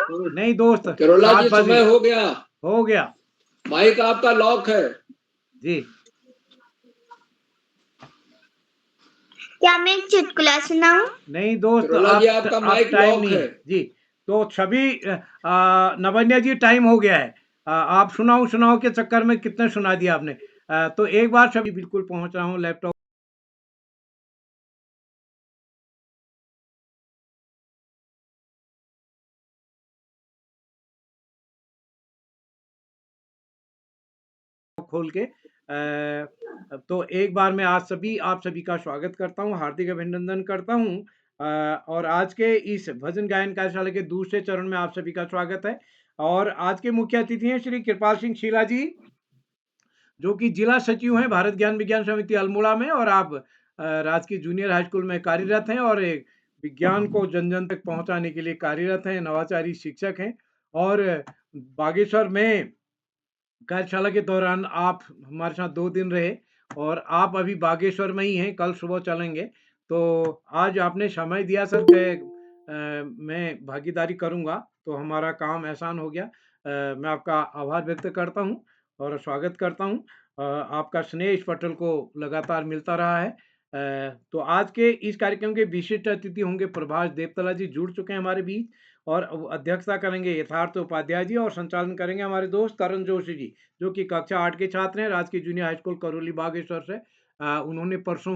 नहीं दोस्त, किरोला 7 जी बज समय गए। हो गया, हो गया माइक आपका लॉक है जी। क्या मैं एक चुटकुला सुनाऊं? नहीं दोस्त, किरोला जी आप आपका आप माइक टाइम लॉक नहीं है। है जी। तो छवि नवन्या जी टाइम हो गया है। आप सुनाओ के चक्कर में कितने सुना दिया आपने। तो एक बार छवि, बिल्कुल पहुंच रहा हूँ लैपटॉप खोल के। तो एक बार मैं आप सभी का स्वागत करता हूँ, हार्दिक अभिनंदन करता हूँ। और आज के इस भजन गायन कार्यशाला के दूसरे चरण में आप सभी का स्वागत है। और आज के मुख्य अतिथि हैं श्री कृपाल सिंह शीला जी, जो कि जिला सचिव हैं भारत ज्ञान विज्ञान समिति अल्मोड़ा में, और आप राजकीय जूनियर हाई स्कूल में कार्यरत हैं और एक विज्ञान को जन जन तक पहुंचाने के लिए कार्यरत हैं, नवाचारी शिक्षक हैं। और बागेश्वर में कार्यशाला के दौरान आप हमारे साथ 2 दिन रहे और आप अभी बागेश्वर में ही हैं, कल सुबह चलेंगे। तो आज आपने समय दिया सर कि मैं भागीदारी करूँगा, तो हमारा काम आसान हो गया। मैं आपका आभार व्यक्त करता हूँ और स्वागत करता हूँ। आपका स्नेह इस पटल को लगातार मिलता रहा है। तो आज के इस कार्यक्रम के विशिष्ट अतिथि होंगे प्रभाष देवतला जी, जुड़ चुके हैं हमारे बीच, और अध्यक्षता करेंगे यथार्थ उपाध्याय जी, और संचालन करेंगे हमारे दोस्त करण जोशी जी, जो कि कक्षा 8 के छात्र हैं, राजकीय junior high school Karauli Bageshwar से। उन्होंने परसों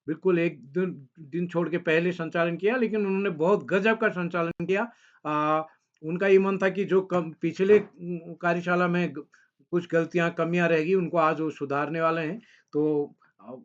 बिल्कुल एक दिन छोड़ के पहले संचालन किया, लेकिन उन्होंने बहुत गजब का संचालन किया। उनका ये मन था कि जो पिछले कार्यशाला में कुछ गलतियां कमियां रहेगी, उनको आज वो सुधारने वाले हैं, तो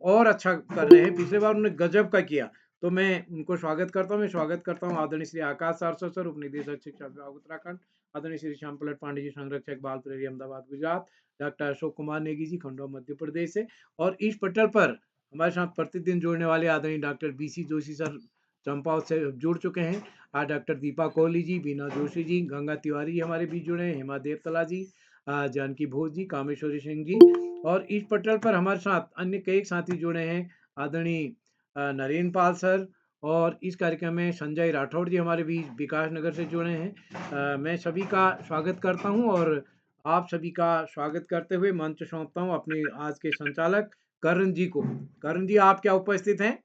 और अच्छा कर रहे हैं। पिछले बार उन्होंने गजब का किया, तो मैं उनको स्वागत करता हूँ। मैं स्वागत करता हूँ आदरणीय श्री आकाश सारस्वत सर, उप निदेशक शिक्षा विभाग उत्तराखंड, आदरणीय श्री श्याम पलट पांडे जी, संरक्षक बाल प्रेरी अहमदाबाद गुजरात, डॉक्टर अशोक कुमार नेगी जी, खंडवा मध्य प्रदेश से, और इस पटल पर हमारे साथ प्रतिदिन जुड़ने वाले आदरणीय doctor BC Joshi sir Champawat से जुड़ चुके हैं। आज डॉक्टर दीपा कोहली जी, बीना जोशी जी, गंगा तिवारी हमारे बीच जुड़े हैं, हेमा देवतला जी, जानकी भोज जी, कामेश्वरी सिंह जी, और इस पटल पर हमारे साथ अन्य कई साथी जुड़े हैं, आदरणीय नरेंद्र पाल सर, और इस कार्यक्रम में संजय राठौड़ जी हमारे बीच विकास नगर से जुड़े हैं। मैं सभी का स्वागत करता हूं, और आप सभी का स्वागत करते हुए मंच सौंपता हूं अपने आज के संचालक करण जी को। करण जी, आप क्या उपस्थित हैं?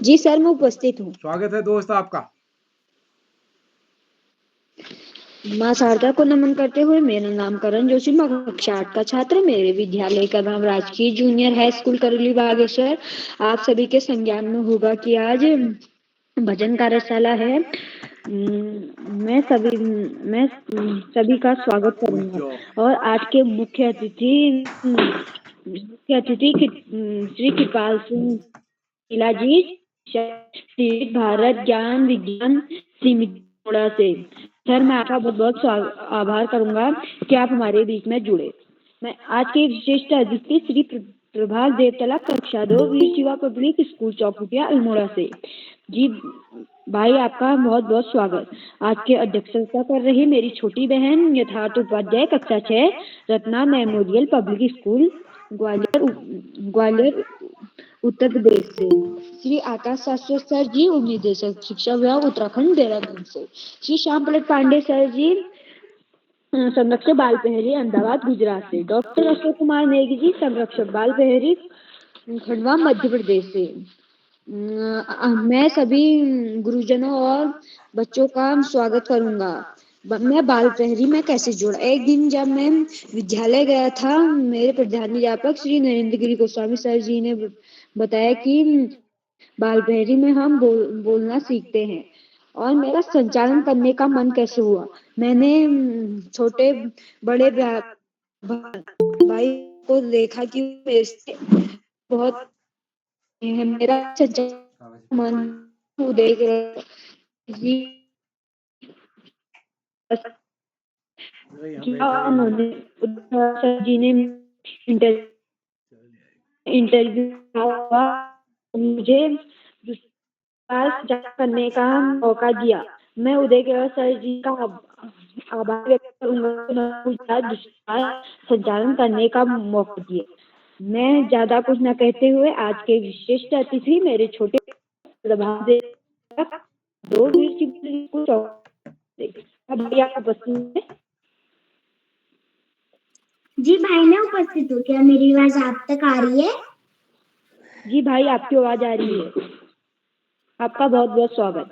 जी सर, मैं उपस्थित हूँ। स्वागत है दोस्त आपका। माँ शारदा को नमन करते हुए, मेरा नाम करण जोशी, मैं कक्षा 8 का छात्र, मेरे विद्यालय का नाम राजकीय junior high school Karauli Bageshwar. आप सभी के संज्ञान में होगा कि आज भजन कार्यशाला है। मैं सभी का स्वागत करूंगा। और आज के मुख्य अतिथि श्री कृपाल सिंह शीला जी, श्री भारत ज्ञान विज्ञान समिति अल्मोड़ा से। सर, मैं आपका बहुत बहुत आभार करूंगा कि आप हमारे बीच में जुड़े। मैं आज के विशिष्ट अतिथि श्री प्रभाष देवतला, कक्षा 2, वीर शिवा पब्लिक स्कूल चौकुटिया अल्मोड़ा से। जी भाई, आपका बहुत बहुत स्वागत। आज के अध्यक्षता कर रही मेरी छोटी बहन यथार्थ उपाध्याय, कक्षा 6, Ratna memorial public school Gwalior Uttar Pradesh से। श्री आकाश शास्त्री सर जी, उप निदेशक शिक्षा विभाग उत्तराखंड देहरादून से। श्री श्याम पलट पांडे सर जी, संरक्षक बाल प्रहरी अहमदाबाद गुजरात से। डॉक्टर अशोक कुमार नेगी जी, संरक्षक बाल प्रहरी खंडवा मध्य प्रदेश से। मैं सभी गुरुजनों और बच्चों का स्वागत करूंगा। मैं बाल प्रहरी में कैसे जुड़ा? एक दिन जब मैं विद्यालय गया था, मेरे प्रधानाध्यापक श्री नरेंद्र गिरी गोस्वामी सर जी ने बताया कि बाल प्रहरी में हम बोलना सीखते हैं, और मेरा संचालन करने का मन कैसे हुआ। मैंने छोटे बड़े भाई को देखा कि मेरे से बहुत है, मेरा संचालन मन देख जी उन्होंने सर जी ने इंटरव्यू मुझे करने का मौका दिया। मैं उदय केवल सर जी का आभार व्यक्त करूंगा, संचालन करने का मौका दिया। मैं ज्यादा कुछ न कहते हुए आज के विशिष्ट अतिथि मेरे छोटे प्रभाव दो वीर चिपली को अब भाई आप उपस्थित हैं? जी भाई, मैं उपस्थित हूँ। क्या मेरी आवाज आप तक आ रही है? जी भाई, आपकी आवाज आ रही है। आपका बहुत बहुत स्वागत।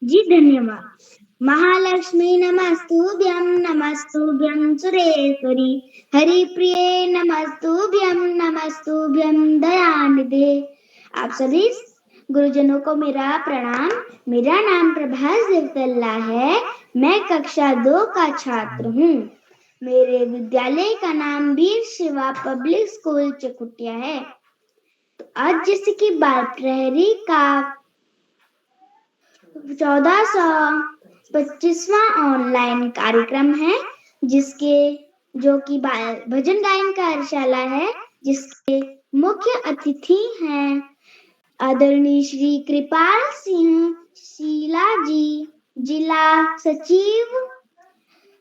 जी धन्यवाद। महालक्ष्मी नमस्तुभ्यं सुरेश्वरी हरिप्रिये नमस्तुभ्यं दयानिधे। आप सभी गुरुजनों को मेरा प्रणाम। मेरा नाम प्रभास देवतल्ला है। मैं कक्षा 2 का छात्र हूँ। मेरे विद्यालय का नाम वीर शिवा पब्लिक स्कूल चकुटिया है। तो आज जैसे कि बाल प्रहरी का 1425वां ऑनलाइन कार्यक्रम है, जो कि भजन गायन कार्यशाला है, जिसके मुख्य अतिथि हैं आदरणीय श्री कृपाल सिंह शीला जी, जिला सचिव,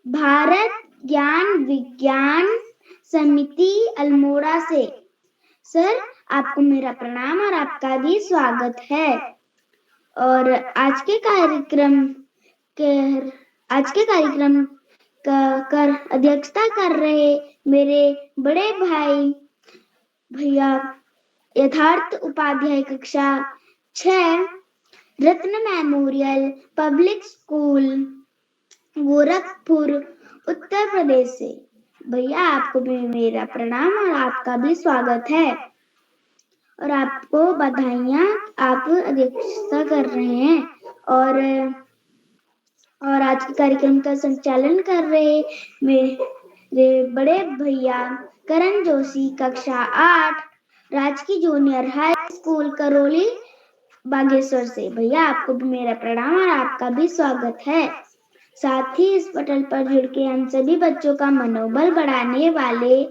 भारत ज्ञान विज्ञान समिति अल्मोड़ा से। सर, आपको मेरा प्रणाम और आपका भी स्वागत है। और आज के कार्यक्रम कर अध्यक्षता कर रहे मेरे बड़े भाई भैया यथार्थ उपाध्याय कक्षा 6 रत्न memorial public school Gorakhpur Uttar Pradesh से। भैया, आपको भी मेरा प्रणाम और आपका भी स्वागत है और आपको बधाइयाँ। आप अध्यक्षता कर रहे हैं और आज के कार्यक्रम का संचालन कर रहे मेरे बड़े भैया करण जोशी कक्षा 8 राजकीय junior high school Karauli Bageshwar से। भैया, आपको भी मेरा प्रणाम और आपका भी स्वागत है। साथ ही इस पटल पर जुड़ के हम सभी बच्चों का मनोबल बढ़ाने वाले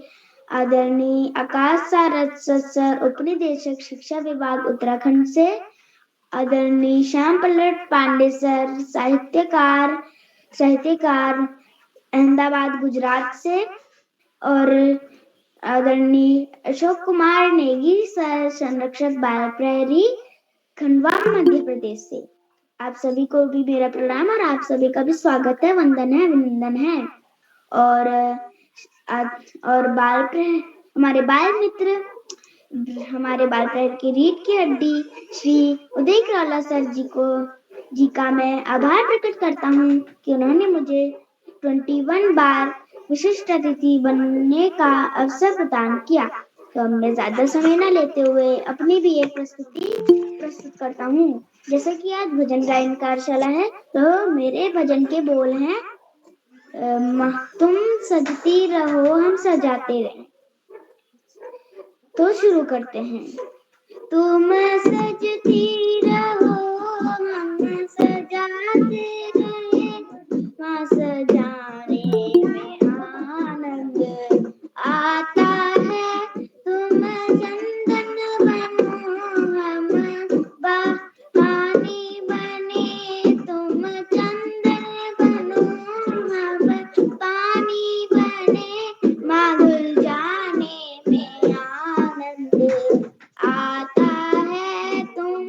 आदरणीय आकाश सारथ सर, उपनिदेशक शिक्षा विभाग उत्तराखंड से, आदरणीय श्याम पल्लट पांडे सर, साहित्यकार अहमदाबाद गुजरात से, और आदरणीय अशोक कुमार नेगी सर, संरक्षक बाल प्रहरी खंडवा मध्य प्रदेश से। आप सभी को भी मेरा प्रणाम और आप सभी का भी स्वागत है, वंदन है, अभिनंदन है। और हमारे बाल मित्र, हमारे बाल प्रहरी की रीढ़ की हड्डी श्री उदय क्राला सर जी का मैं आभार प्रकट करता हूँ कि उन्होंने मुझे 21 बार विशिष्ट अतिथि बनने का अवसर प्रदान किया। तो अब मैं ज्यादा समय न लेते हुए अपनी भी एक प्रस्तुत करता हूँ। जैसे कि आज भजन गायन कार्यशाला है, तो मेरे भजन के बोल हैं तुम सजती रहो हम सजाते रहें। तो शुरू करते हैं। तुम सजती रहो हम सजाते रहें, माँ सजाने में आनंद आता है। तुम चंदन बनो हम पानी बने, तुम चंदन बनो हम पानी बने, माँ घुल जाने में आनंद आता है। तुम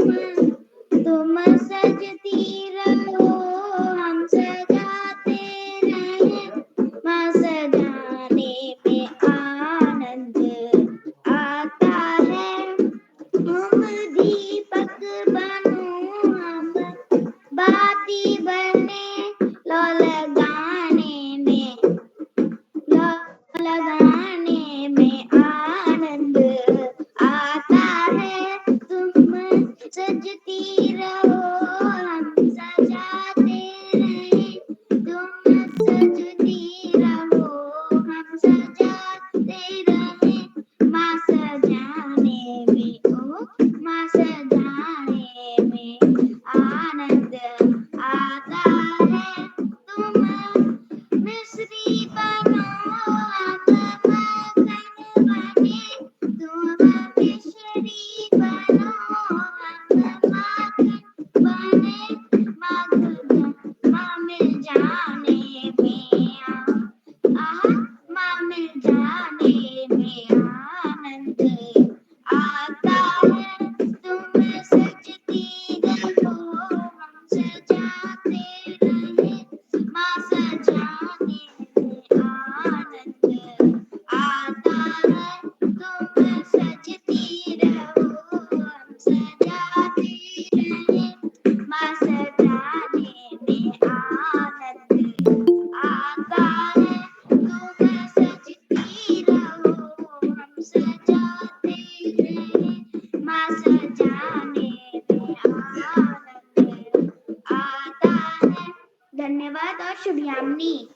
धन्यवाद और शुभयामिनी।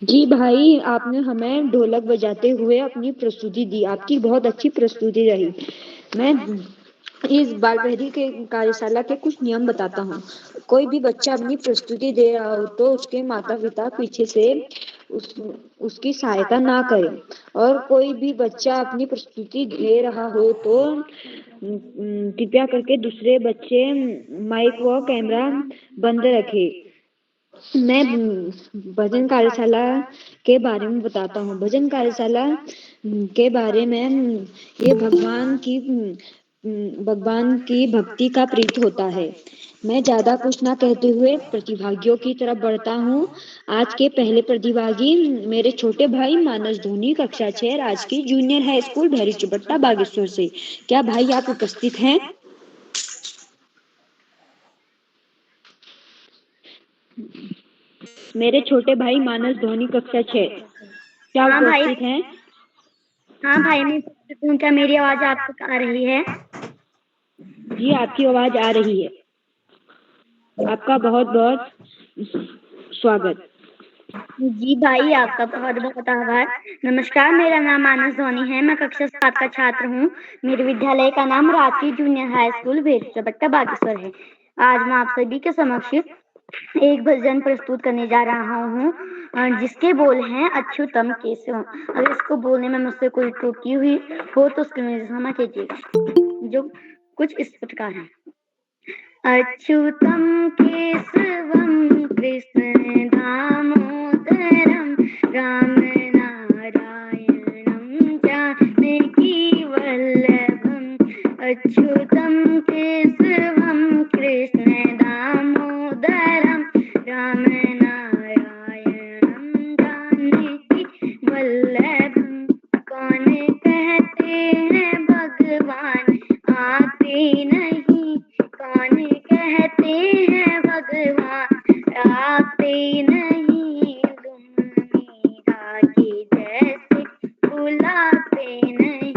जी भाई, आपने हमें ढोलक बजाते हुए अपनी प्रस्तुति दी। आपकी बहुत अच्छी प्रस्तुति रही। मैं इस बाल बहरी के कार्यशाला के कुछ नियम बताता हूँ। कोई भी बच्चा अपनी प्रस्तुति दे रहा हो तो उसके माता पिता पीछे से उसकी सहायता ना करें, और कोई भी बच्चा अपनी प्रस्तुति दे रहा हो तो कृपया करके दूसरे बच्चे माइक व कैमरा बंद रखे। मैं भजन कार्यशाला के बारे में बताता हूँ। भजन कार्यशाला के बारे में ये भगवान की भक्ति का प्रीत होता है। मैं ज्यादा कुछ ना कहते हुए प्रतिभागियों की तरफ बढ़ता हूँ। आज के पहले प्रतिभागी मेरे छोटे भाई मानस धोनी, कक्षा 6, राजकीय junior high school Bhairi चुपट्टा, Bageshwar से। क्या भाई आप उपस्थित हैं? मेरे छोटे भाई मानस धोनी, कक्षा 6, क्या उपस्थित हैं? हाँ भाई, मैं उपस्थित हूँ। क्या मेरी आवाज आपको आ रही है? जी, आपकी आवाज आ रही है। आपका बहुत बहुत स्वागत। जी भाई, आपका बहुत बहुत आभार। नमस्कार, मेरा नाम मानस धोनी है। मैं कक्षा 7 का छात्र हूँ। मेरे विद्यालय का नाम राजकीय junior high school Bhairi चुपट्टा, Bageshwar है। आज मैं आप सभी के समक्ष एक भजन प्रस्तुत करने जा रहा हूँ, जिसके बोल हैं अच्युतम केशवम। अगर इसको बोलने में मुझसे कोई त्रुटि हुई हो तो उसके मुझे क्षमा कीजिएगा, जो कुछ इस प्रकार है। अच्युतम केशवम कृष्ण दामोदरम राम नारायणम जानकी वल्लभम। अच्युतम केशवम कृष्ण दामोदरम राम नारायणम जानकी वल्लभम। कौन कहते हैं भगवान आते नहीं, कौन कहते हैं भगवान आते नहीं, तुम मीरा की जैसे बुलाते नहीं,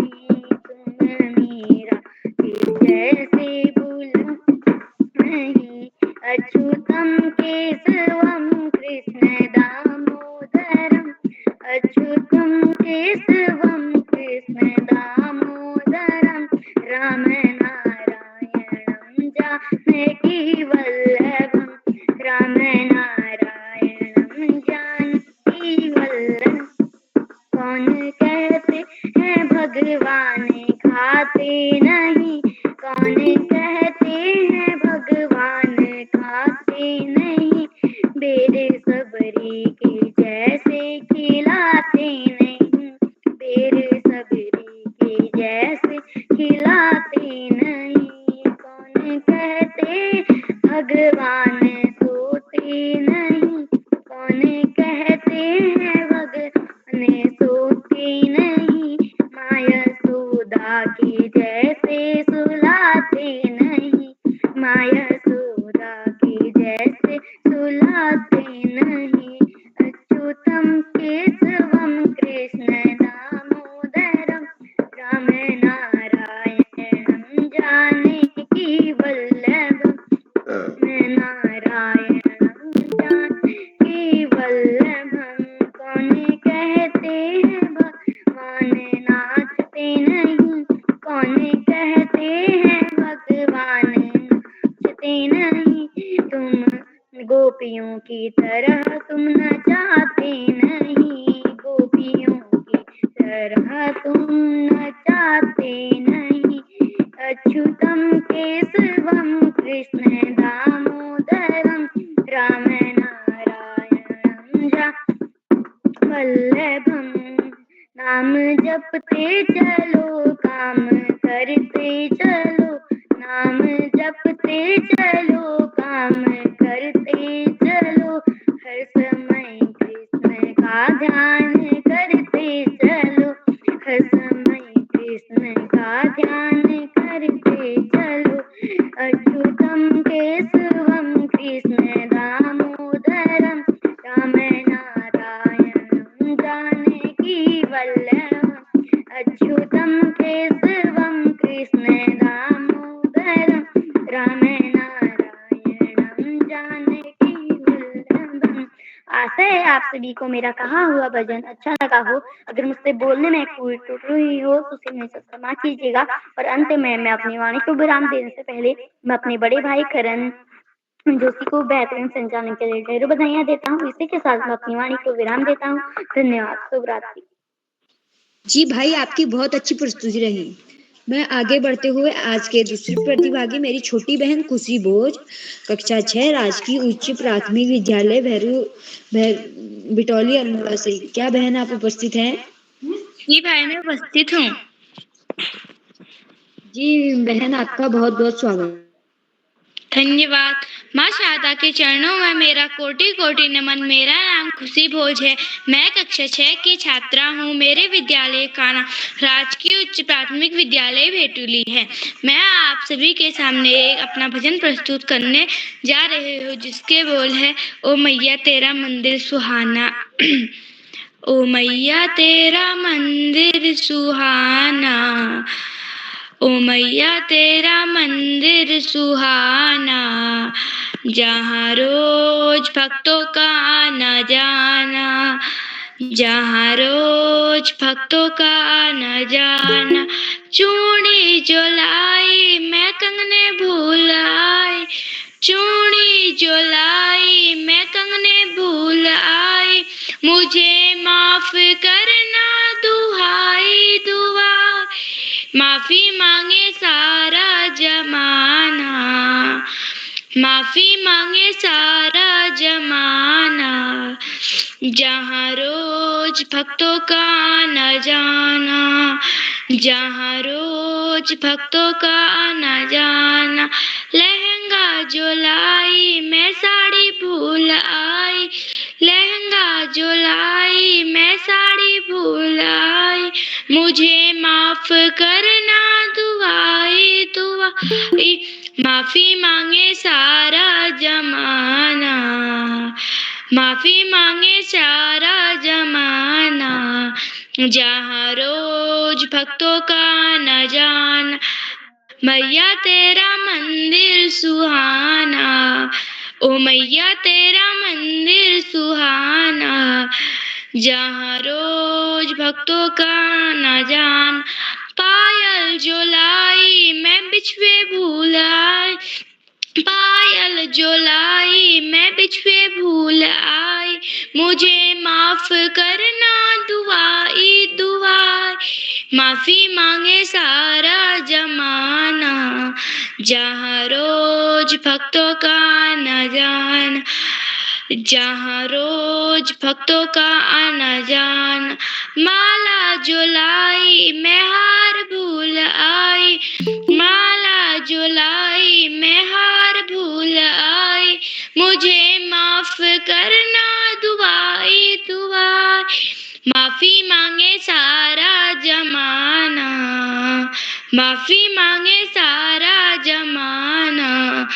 तुम मीरा की जैसे बुलाते नहीं। अच्युतम केशवम कृष्ण दामोदरम, अच्युतम केशवम कृष्ण दामोदरम राम नारायणम जानकी वल्लभम, राम नारायणम जानकी वल्लभम। कौन कहते हैं भगवान खाते नहीं, कौन कहते हैं भगवान खाते नहीं, बेर सबरी के जैसे खिलाते नहीं, बेर सबरी के जैसे खिलाते नहीं। कौन कहते भगवान सोते नहीं, कौन कहते हैं भगवान सोते नहीं, माया सोदा के जैसे सुलाते नहीं, माया सोदा के जैसे सुलाते नहीं। अच्युतम केशवम कृष्ण दामोदरम राम नारायणम जानकी वल्लभम, नारायणम जानकी वल्लभम। कौन कहते हैं भगवान नाचते नहीं, कौन कहते हैं भगवान नाचते नहीं, तुम गोपियों की तरह तुम नचाते नहीं, गोपियों की तरह तुम नचाते नहीं। अच्युतम केशवम कृष्ण दामोदरम राम नारायणम वल्लभम। नाम जपते चलो काम करते चलो, नाम जपते चलो काम करते चलो, हर समय कृष्ण का ध्यान करते चलो, हर समय कृष्ण का ध्यान करते चलो। अच्युतम केशवम कृष्ण दामोदरम राम नारायणम जानकी वल्लभम। अच्युतम केशवम कृष्ण दामोदरम राम नारायणम जानकी आशा है आप सभी को मेरा कहा हुआ भजन अच्छा लगा हो। अगर मुझसे बोलने में कोई त्रुटि हुई हो तो उसे मेरे से क्षमा कीजिएगा। और अंत में मैं अपनी वाणी को विराम देने से पहले मैं अपने बड़े भाई करण जोशी को बेहतरीन संचालन के लिए ढेरों बधाइयाँ देता हूँ। इसी के साथ मैं अपनी वाणी को विराम देता हूँ। धन्यवाद। शुभ रात्रि। जी भाई, आपकी बहुत अच्छी प्रस्तुति रही। मैं आगे बढ़ते हुए आज के दूसरे प्रतिभागी मेरी छोटी बहन खुशी बोझ, कक्षा 6, राजकीय उच्च प्राथमिक विद्यालय बिटौली अल्मोड़ा से। क्या बहन आप उपस्थित हैं? जी भाई, मैं उपस्थित हूँ। जी बहन, आपका बहुत बहुत स्वागत। धन्यवाद। माँ शारदा के चरणों में मेरा कोटि कोटि नमन। मेरा नाम खुशी भोज है। मैं कक्षा 6 की छात्रा हूँ। मेरे विद्यालय का नाम राजकीय उच्च प्राथमिक विद्यालय भेटुली है। मैं आप सभी के सामने एक अपना भजन प्रस्तुत करने जा रही हूँ, जिसके बोल है, ओ मैया तेरा मंदिर सुहाना। ओ मैया तेरा मंदिर सुहाना, ओ मैया तेरा मंदिर सुहाना, जहाँ रोज भक्तों का आना जाना, जहाँ रोज भक्तों का आना जाना। चूड़ी जो लाई मैं कंगने भूल आई, चूड़ी जो लाई मैं कंगने भूल आई, मुझे माफ करना दुहाई दुआ, माफी मांगे सारा जमाना, माफी मांगे सारा जमाना, जहाँ रोज भक्तों का आना जाना, जहाँ रोज भक्तों का आना जाना। लहंगा जो लाई मैं साड़ी भूल आई, लहंगा जो लाई मैं साड़ी भूल आई, मुझे माफ करना दुआई दुआई, माफी मांगे सारा जमाना, माफी मांगे सारा जमाना, जहाँ रोज भक्तों का न जाना। मैया तेरा मंदिर सुहाना, ओ मैया तेरा मंदिर सुहाना, जहाँ रोज भक्तों का न जान। पायल जो लाई मैं बिछुए भूल आई, पायल जो लाई मैं बिछुए भूल आई, मुझे माफ करना दुआई दुआई, माफी मांगे सारा जमाना, जहाँ रोज भक्तों का न जाना, जहाँ रोज भक्तों का आना जाना। माला जो लाई मैं हार भूल आई, माला जो लाई मैं हार भूल आई, मुझे माफ करना दुआई दुआई, माफी मांगे सारा जमाना, माफी मांगे सारा जमाना,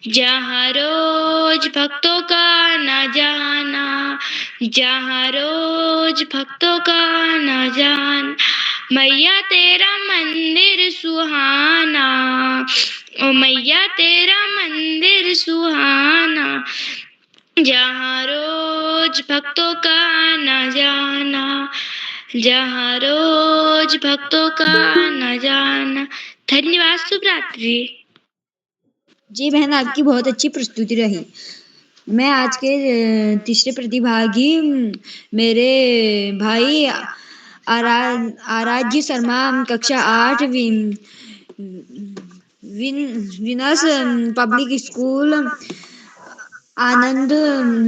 जहाँ रोज भक्तों का न जाना, जहाँ रोज भक्तों का न जाना। मैया तेरा मंदिर सुहाना, ओ मैया तेरा मंदिर सुहाना, जहाँ रोज भक्तों का न जाना, जहाँ रोज भक्तों का न जाना। धन्यवाद। शुभ रात्रि। जी बहन, आपकी बहुत अच्छी प्रस्तुति रही। मैं आज के तीसरे प्रतिभागी मेरे भाई आराध्य शर्मा, कक्षा 8, Venus public school, Anand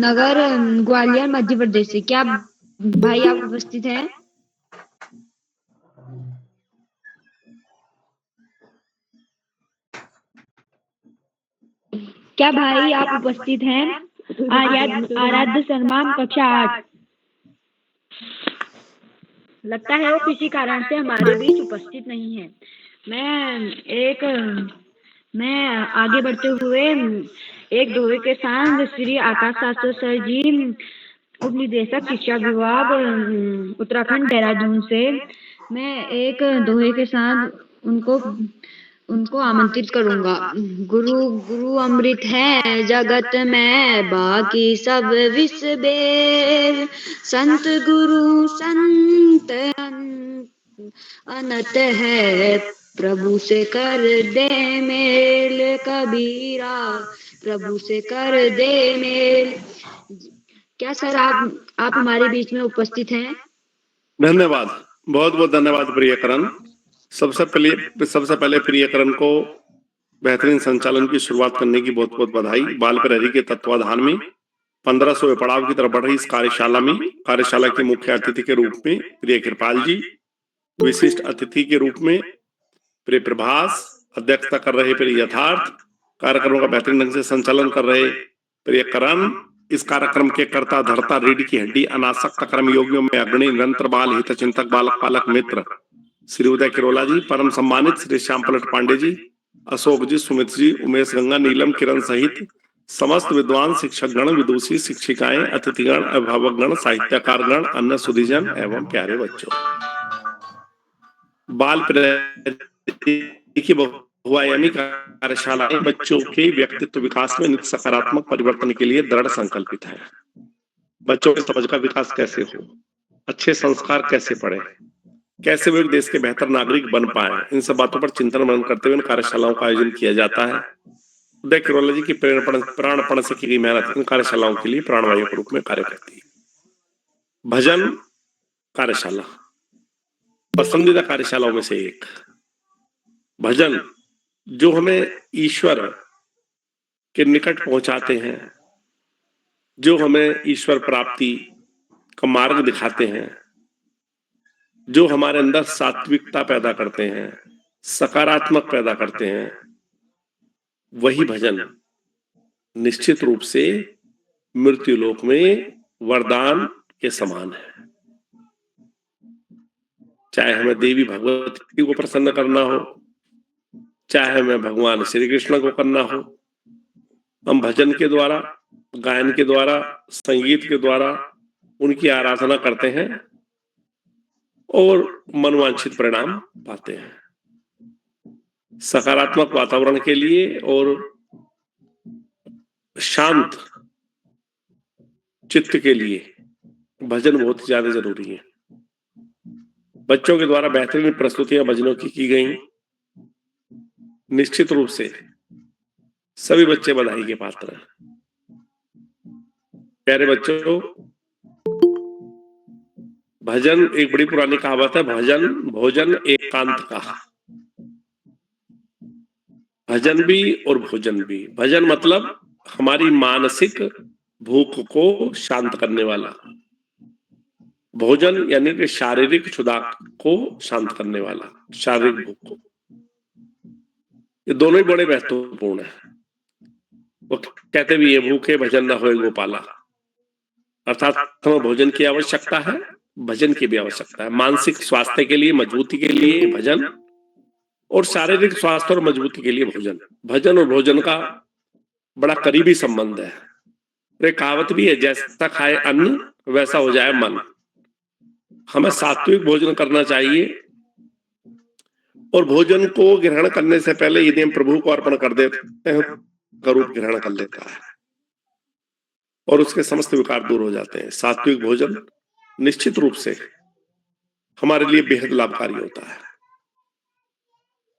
Nagar, Gwalior, Madhya Pradesh से। क्या भाई आप उपस्थित हैं? क्या भाई आप उपस्थित हैं? आराध्य शर्मा, कक्षा 8। लगता है वो किसी कारण से हमारे बीच उपस्थित नहीं है। मैं आगे बढ़ते हुए एक दोहे के साथ श्री आकाश शास्त्री सर जी, उप निदेशक शिक्षा विभाग, उत्तराखंड देहरादून से, मैं एक दोहे के साथ उनको उनको आमंत्रित करूंगा। गुरु गुरु अमृत है जगत में, बाकी सब विष बेर। संत गुरु संत अनंत है, प्रभु से कर दे मेल कबीरा, प्रभु से कर दे मेल। क्या सर आप हमारे बीच में उपस्थित हैं? धन्यवाद, बहुत बहुत धन्यवाद प्रियकरण। सबसे पहले प्रियकरण को बेहतरीन संचालन की शुरुआत करने की बहुत बहुत बधाई। बाल प्रहरी के तत्वाधान में 1500वें पड़ाव की तरफ बढ़ रही इस कार्यशाला के मुख्य अतिथि के रूप में प्रिय कृपाल जी, विशिष्ट अतिथि के रूप में प्रिय प्रभास, अध्यक्षता कर रहे प्रिय यथार्थ, कार्यक्रमों का बेहतरीन ढंग से संचालन कर रहे प्रिय करण, इस कार्यक्रम के कर्ता धर्ता रीढ़ की हड्डी अनासक्त कर्म योगियों में अग्रणी निरंतर बाल हित चिंतक बालक पालक मित्र श्री उदय किरोला जी, परम सम्मानित श्री श्याम पलट पांडे जी, अशोक जी, सुमित जी, उमेश गंगा, नीलम, किरण सहित समस्त विद्वान शिक्षक गण, विदुषी, शिक्षिकाएं, अतिथिगण, अभिभावक गण, साहित्यकार गण, अन्य सुधीजन एवं प्यारे बच्चों। बाल प्रहरी की बहुआयामी कार्यशालाएं बच्चों के व्यक्तित्व विकास में नित्य सकारात्मक परिवर्तन के लिए दृढ़ संकल्पित है। बच्चों के समझ का विकास कैसे हो, अच्छे संस्कार कैसे पड़े, कैसे वे देश के बेहतर नागरिक बन पाए, इन सब बातों पर चिंतन मनन करते हुए कार्यशालाओं का आयोजन किया जाता है। उदय किरोला जी की प्राणपण से की गई मेहनत इन कार्यशालाओं के लिए प्राणवायु के रूप में कार्य करती है। भजन कार्यशाला पसंदीदा कार्यशालाओं में से एक। भजन जो हमें ईश्वर के निकट पहुंचाते हैं, जो हमें ईश्वर प्राप्ति का मार्ग दिखाते हैं, जो हमारे अंदर सात्विकता पैदा करते हैं, सकारात्मक पैदा करते हैं, वही भजन निश्चित रूप से मृत्यु लोक में वरदान के समान है। चाहे हमें देवी भगवती को प्रसन्न करना हो, चाहे हमें भगवान श्री कृष्ण को करना हो, हम भजन के द्वारा, गायन के द्वारा, संगीत के द्वारा उनकी आराधना करते हैं और मनवांछित परिणाम पाते हैं। सकारात्मक वातावरण के लिए और शांत चित्त के लिए भजन बहुत ज्यादा जरूरी है। बच्चों के द्वारा बेहतरीन प्रस्तुतियां भजनों की गई। निश्चित रूप से सभी बच्चे बधाई के पात्र हैं। प्यारे बच्चों, भजन एक बड़ी पुरानी कहावत है, भजन भोजन एकांत का। भजन भी और भोजन भी। भजन मतलब हमारी मानसिक भूख को शांत करने वाला, भोजन यानी कि शारीरिक क्षुधा को शांत करने वाला, शारीरिक भूख को। ये दोनों ही बड़े महत्वपूर्ण है। वो कहते भी ये भूखे भजन न होए गोपाला, अर्थात हमें भोजन की आवश्यकता है, भजन की भी आवश्यकता है। मानसिक स्वास्थ्य के लिए, मजबूती के लिए भजन, और शारीरिक स्वास्थ्य और मजबूती के लिए भोजन। भजन और भोजन का बड़ा करीबी संबंध है। एक कहावत भी है, जैसा खाए अन्न वैसा हो जाए मन। हमें सात्विक भोजन करना चाहिए और भोजन को ग्रहण करने से पहले यदि हम प्रभु को अर्पण कर देते हैं, रूप ग्रहण कर लेता है और उसके समस्त विकार दूर हो जाते हैं। सात्विक भोजन निश्चित रूप से हमारे लिए बेहद लाभकारी होता है।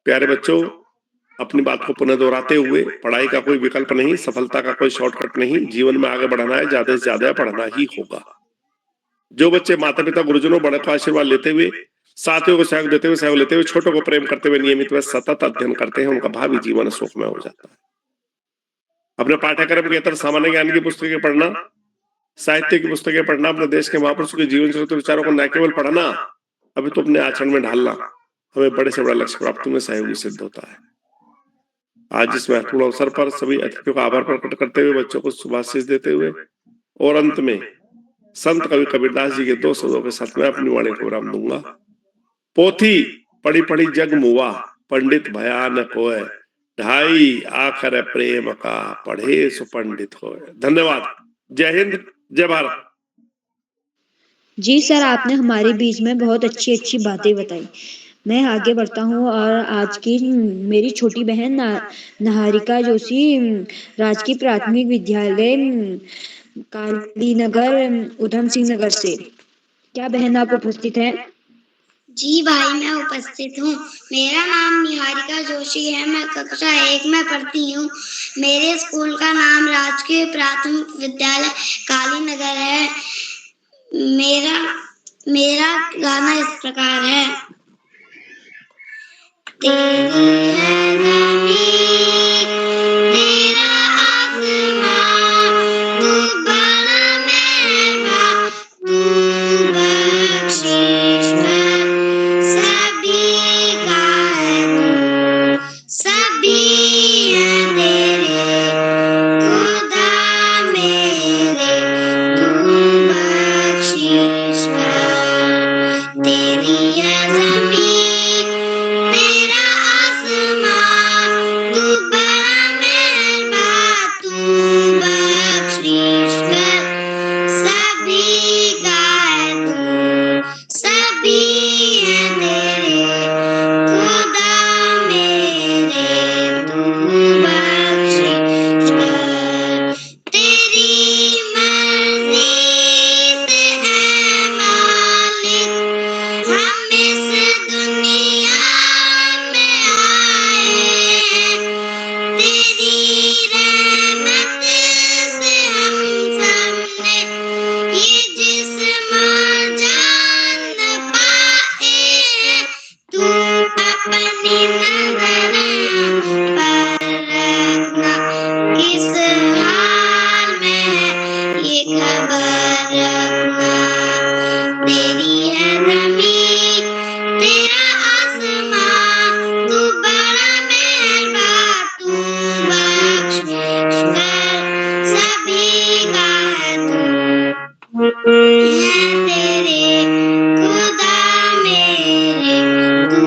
प्यारे बच्चों, अपनी बात को पुनः दोहराते हुए, पढ़ाई का कोई विकल्प नहीं, सफलता का कोई शॉर्टकट नहीं। जीवन में आगे बढ़ना है, ज्यादा से ज्यादा पढ़ना ही होगा। जो बच्चे माता पिता गुरुजनों बड़े का आशीर्वाद लेते हुए, साथियों को सहयोग देते हुए, सहयोग लेते हुए, छोटों को प्रेम करते हुए नियमित व सतत अध्ययन करते हैं, उनका भावी जीवन सुखमय हो जाता है। अपने पाठ्यक्रम के अंतर सामान्य ज्ञान की पुस्तकें पढ़ना, साहित्य की पुस्तकें पढ़ना, अपने देश के महापुरुषों के जीवन चरित्र विचारों को न केवल पढ़ना, अभी तो अपने आचरण में ढालना हमें बड़े से बड़ा लक्ष्य प्राप्ति में सहयोगी सिद्ध होता है। आज इस महत्वपूर्ण अवसर पर सभी अतिथियों का आभार प्रकट करते हुए, बच्चों को शुभाशीष देते हुए और अंत में संत कवि कबीरदास जी के 2 शब्दों के साथ मैं अपनी वाणी को विराम दूंगा। पोथी पढ़ी पढ़ी जग मुआ, पंडित भयानक होए, ढाई आखर प्रेम का, पढ़े सो पंडित होए। धन्यवाद। जय हिंद, जय भारत। जी सर, आपने हमारे बीच में बहुत अच्छी अच्छी बातें बताई। मैं आगे बढ़ता हूँ और आज की मेरी छोटी बहन निहारिका जोशी राजकीय प्राथमिक विद्यालय कालीनगर उधम सिंह नगर से। क्या बहन आप उपस्थित हैं? जी भाई, मैं उपस्थित हूँ। मेरा नाम निहारिका जोशी है। मैं कक्षा 1 में पढ़ती हूँ। मेरे स्कूल का नाम राजकीय प्राथमिक विद्यालय कालीनगर है। मेरा गाना इस प्रकार है। तेरी है ज़मीं, तेरा आसमां, तू बड़ा मेहरबान, तू बख्शीशगर सभी का है तू, सभी है तेरे खुदा मेरे, तू बख्शीशगर। तेरी है ज़मीं, तेरा आसमां, तू बड़ा मेहरबान, तू बख्शीशगर सभी का है तू, सभी है तेरे खुदा मेरे, तू बख्शीशगर। तेरी मर्जी से है मालिक, हम इस दुनिया में आए हैं। तेरी रहमत से हम सबने ये जिस्म जान पाए हैं। तू अपनी नजर पर रखना, किस हाल में है ये खबर रखना। तेरी है ज़मीं, तेरा आसमां, तू बड़ा मेहरबान, तू बख्शीशगर सभी का है तू, है तेरे खुदा मेरे, तू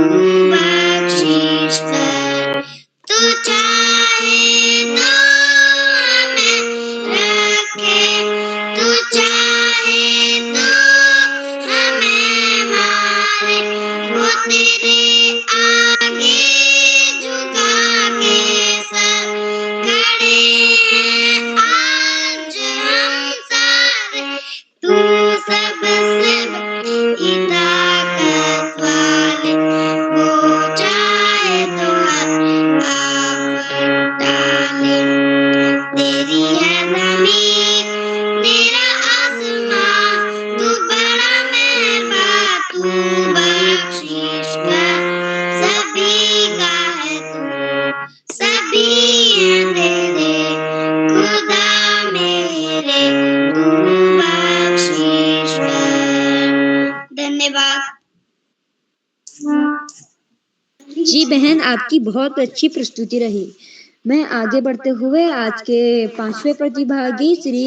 बख्शीशगर। तू चाहे तो हमें रखे, तू चाहे तो हमें मारे, वो तेरे आगे झुका के सर खड़े हैं आज हम सारे। तू सबसे बड़ी ताकत वाले, वो चाहे तो आफत डाले। तेरी है ज़मीं, तेरा आसमां, तू बड़ा मेहरबान, तू बख्शीशगर सभी का है तू, सभी है तेरे खुदा मेरे, तू बख्शीशगर। धन्यवाद। जी बहन, आपकी बहुत अच्छी प्रस्तुति रही। मैं आगे बढ़ते हुए आज के 5वें प्रतिभागी श्री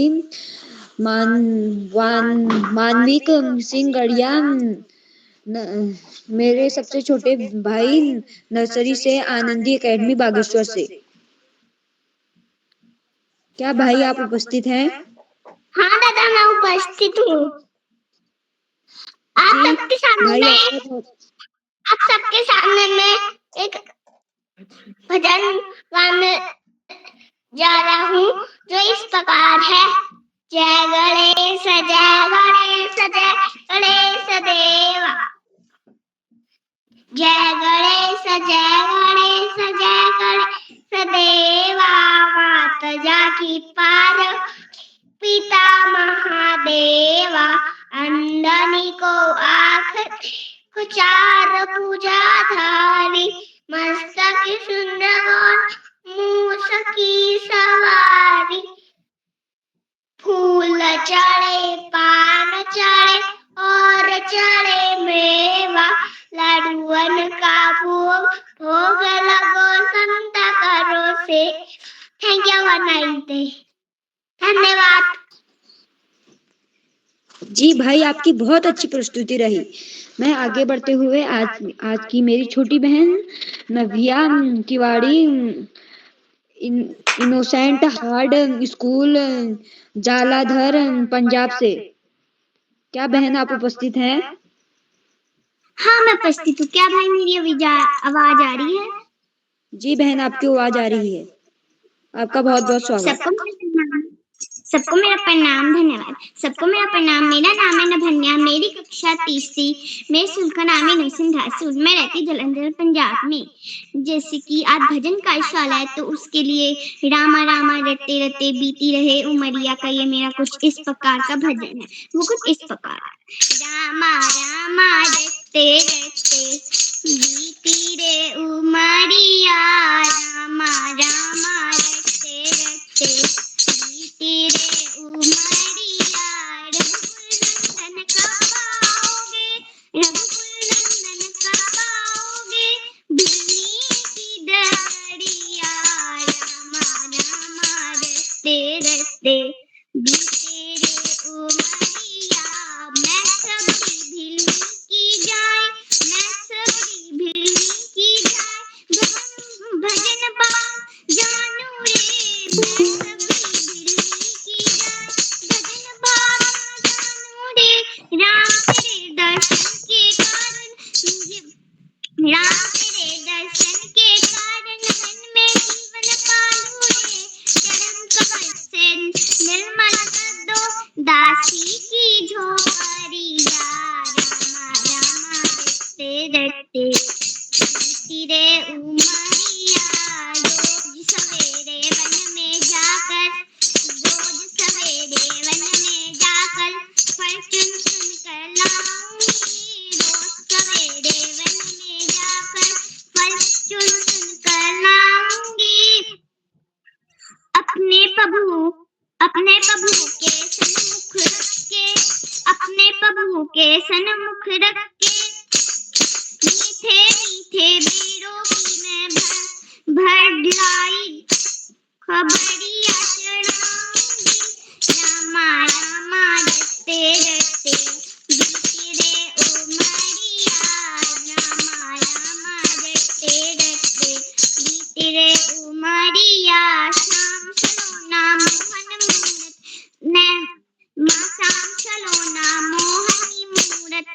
मानविक सिंह गढ़िया मेरे सबसे छोटे भाई नर्सरी से आनंदी एकेडमी बागेश्वर से। क्या भाई आप उपस्थित हैं? हाँ दादा, मैं उपस्थित हूँ। आप सबके सामने मैं एक भजन गाने जा रहा हूँ जो इस प्रकार है। जय गणेश जय गणेश जय गणेश देवा, जय गणेश जय गणेश जय गणेश देवा। मात जाकी पार पिता महादेवा, अंडनी को आख चार भुजाधारी, मस्तक सुंदर गौर मूस की सवारी। फूल चढ़े पान चढ़े और चढ़े मेवा, लड्डुअन का भोग भोग लगो संत करो से। Thank you. धन्यवाद। जी भाई, आपकी बहुत अच्छी प्रस्तुति रही। मैं आगे बढ़ते हुए आज की मेरी छोटी बहन Navya Tiwari innocent heart school Jalandhar Punjab से। क्या बहन आप उपस्थित हैं? हाँ, मैं उपस्थित हूँ। क्या भाई मेरी आवाज आ रही है? जी बहन, आपकी आवाज आ रही है। आपका बहुत बहुत स्वागत। सबको मेरा प्रणाम, धन्यवाद। सबको मेरा प्रणाम। मेरा नाम है नभन्या, मेरी कक्षा तीसरी, मेरे स्कूल का नाम है नूसिन धासूर। मैं रहती जलंधर पंजाब में। जैसे कि आज भजन कार्यशाला है, तो उसके लिए रामा रामा रटे रटे बीती रहे उमरिया का ये मेरा कुछ इस प्रकार का भजन है। वो कुछ इस प्रकार है। रामा रामा रटे रटे बीती रे उमरिया, रामा रामा रटे रटे बीती रे उमरिया, रघुकुल नंदन कब आओगे, रघुकुल नंदन कब आओगे, बिन्नी की डरिया, रामा रामा रटे रटे बीते रे उमरिया। मैं सबरी भिलनी की जाए, मैं सबरी भिलनी की जाए, भजन बाम जानू रे, मैं सबरी भिलनी की जाए, भजन बाम जानू रे, राम तेरे दर्शन के कारण राम तेरे दर्शन के कारण मन में जीवन पालू रे, चरण कमल से निर्मल कर दो दासी की झोपड़िया, रामा रामा रटे रटे बीती रे उमरिया। रोज सवेरे वन में जाकर, रोज सवेरे वन में जाकर फल चुन चुन कर लाऊंगी, रोज सवेरे वन में जाकर फल चुन चुन कर लाऊंगी। अपने प्रभु के सन्मुख रख के, अपने प्रभु के सन्मुख रख के, मीठे मीठे बेरों की मैं भर लाई खबरिया चढ़ाऊंगी, रामा रामा रटे रटे बीती रे उमरिया, रामा रामा रटे रटे बीती रे उमरिया। शाम सलोना मोहन मूरत शाम सलोना मोहनी मूरत,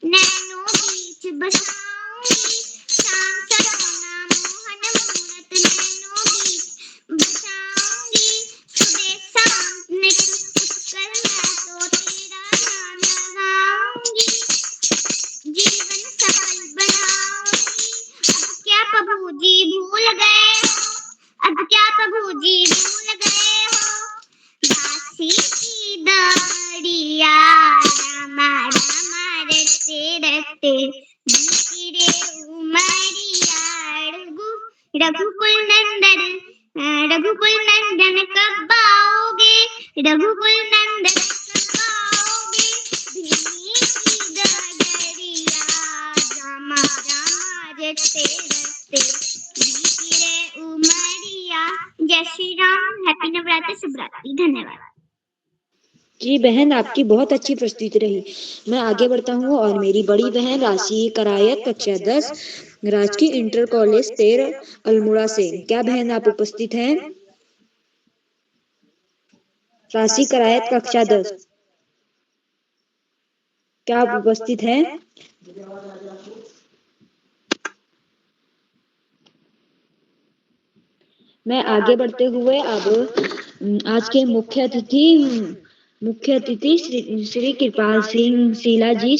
नैनो बीच बसाऊंगी, शाम सलोना मोहन मूरत, नैनो बीच बसाऊंगी। सुबह शाम नित उठकर मैं तो तेरा नाम लगाऊंगी, जीवन सफल बनाऊंगी। अब क्या प्रभु जी भूल गए हो, अब क्या प्रभु जी भूल गए हो, दासी की दरिया, रामा रामा रटे रटे बीती रे उमरिया। रघुकुल नंदन कब आओगे, रघुकुल नंदन कब आओगे, बिन्नी की डरिया, रामा रामा रटे रटे बीती रे उमरिया। जय श्री राम। हैप्पी नवरात्र, शुभरात्रि। धन्यवाद। जी बहन, आपकी बहुत अच्छी प्रस्तुति रही। मैं आगे बढ़ता हूँ और मेरी बड़ी बहन राशि करायत कक्षा 10 राजकीय इंटर कॉलेज 13 अल्मोड़ा से। क्या बहन आप उपस्थित हैं? राशि करायत कक्षा 10, क्या आप उपस्थित हैं? मैं आगे बढ़ते हुए अब आज के मुख्य अतिथि श्री कृपाल सिंह शीला जी,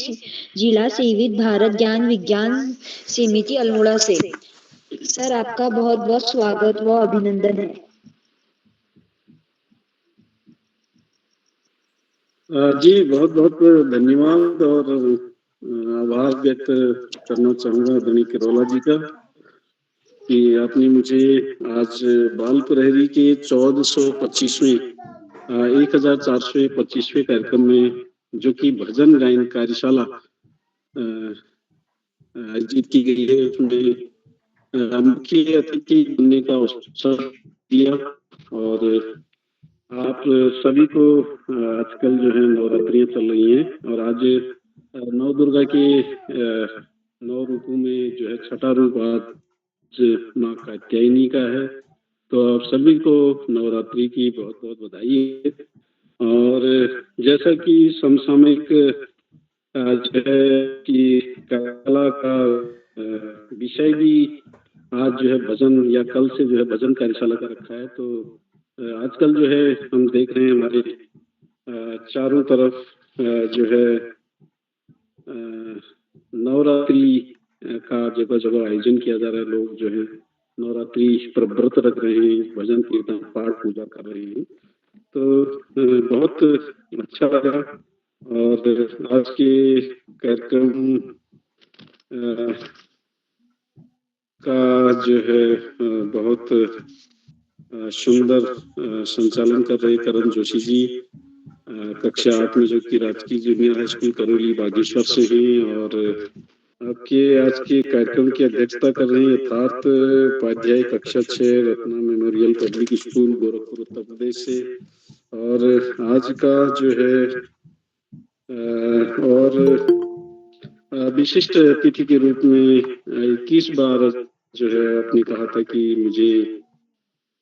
जिला सीवित भारत ज्ञान विज्ञान समिति अल्मोड़ा से। सर, आपका बहुत बहुत स्वागत व अभिनंदन है। जी बहुत बहुत धन्यवाद और आभार व्यक्त करना चाहूँगा आदरणीय किरोला जी का कि आपने मुझे आज बाल प्रहरी के 1425वें 1425वें कार्यक्रम में, जो कि भजन गायन कार्यशाला आयोजित की गई है, उसमें मुख्य अतिथि बनने का अवसर दिया। और आप सभी को आजकल जो है नवरात्रियां चल रही हैं और आज नौ दुर्गा के 9 रूपों में जो है छठा रूप आज माँ कात्यायनी का है। तो आप सभी को नवरात्रि की बहुत बहुत बधाई है। और जैसा कि समसामयिक जो है कि कला का विषय भी आज जो है भजन या कल से जो है भजन कार्यशाला का रखा है। तो आजकल जो है हम देख रहे हैं हमारे चारों तरफ जो है नवरात्रि का जगह जगह आयोजन किया जा रहा है। लोग जो है नवरात्रि पर व्रत रख रहे हैं, भजन कीर्तन पाठ पूजा कर रहे हैं। तो बहुत अच्छा लगा। और आज के कार्यक्रम का जो है बहुत सुंदर संचालन कर रहे करण जोशी जी, कक्षा 8 में, जो कि राजकीय junior high school Karauli Bageshwar से हैं। और आपके आज के कार्यक्रम की अध्यक्षता कर रहे हैं यथार्थ उपाध्याय, कक्षा 6, Ratna memorial public school, Gorakhpur, Uttar Pradesh से। और आज का जो है और विशिष्ट अतिथि के रूप में 21 बार जो है आपने कहा था कि मुझे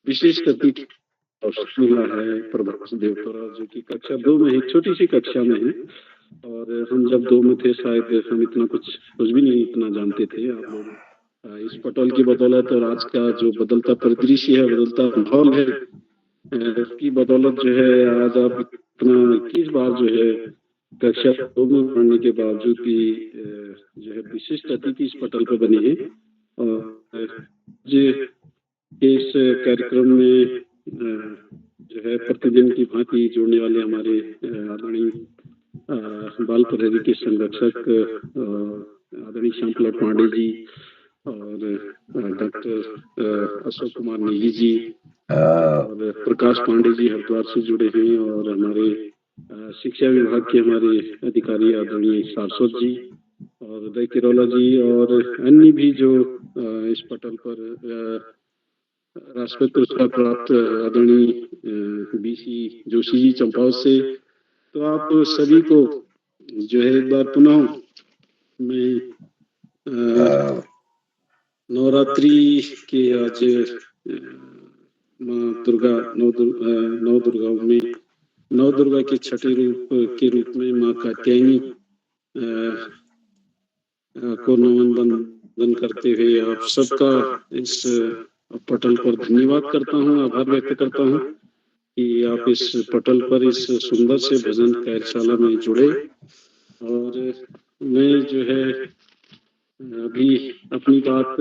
विशिष्ट अतिथि मिला है प्रभास देवतोरा, जो कि कक्षा 2 में है, छोटी सी कक्षा में है। और हम जब 2 में थे शायद हम इतना कुछ भी नहीं इतना जानते थे। आप लोग इस पटल की बदौलत और आज का जो बदलता परिदृश्य है, बदलता माहौल है, उसकी बदौलत जो है आज आप इतना 21 बार जो है कक्षा 2 में पढ़ने के बावजूद भी जो है विशिष्ट अतिथि इस पटल पर बने हैं। और इस कार्यक्रम में जो है प्रतिदिन की भांति जुड़ने वाले हमारे आदरणीय बाल प्रहरी के संरक्षक आदरणीय श्याम प्रसाद पांडे जी और डॉक्टर अशोक कुमार नेगी जी और प्रकाश पांडे जी हरिद्वार से जुड़े हैं। और हमारे शिक्षा विभाग के हमारे अधिकारी आदरणीय सारस्वत जी और उदय किरोला जी और अन्य भी जो इस पटल पर राष्ट्रपति पुरस्कार प्राप्त आदरणीय बीसी जोशी जी चंपावत से। तो आप सभी को जो है एक बार पुनः मैं नवरात्रि के आज माँ दुर्गा नौ दुर्गा के छठे रूप के रूप में माँ कात्यायनी को नमन बंदन करते हुए आप सबका इस पटल पर धन्यवाद करता हूँ, आभार व्यक्त करता हूँ कि आप इस पटल पर इस सुंदर से भजन कार्यशाला में जुड़े। और मैं जो है अभी अपनी बात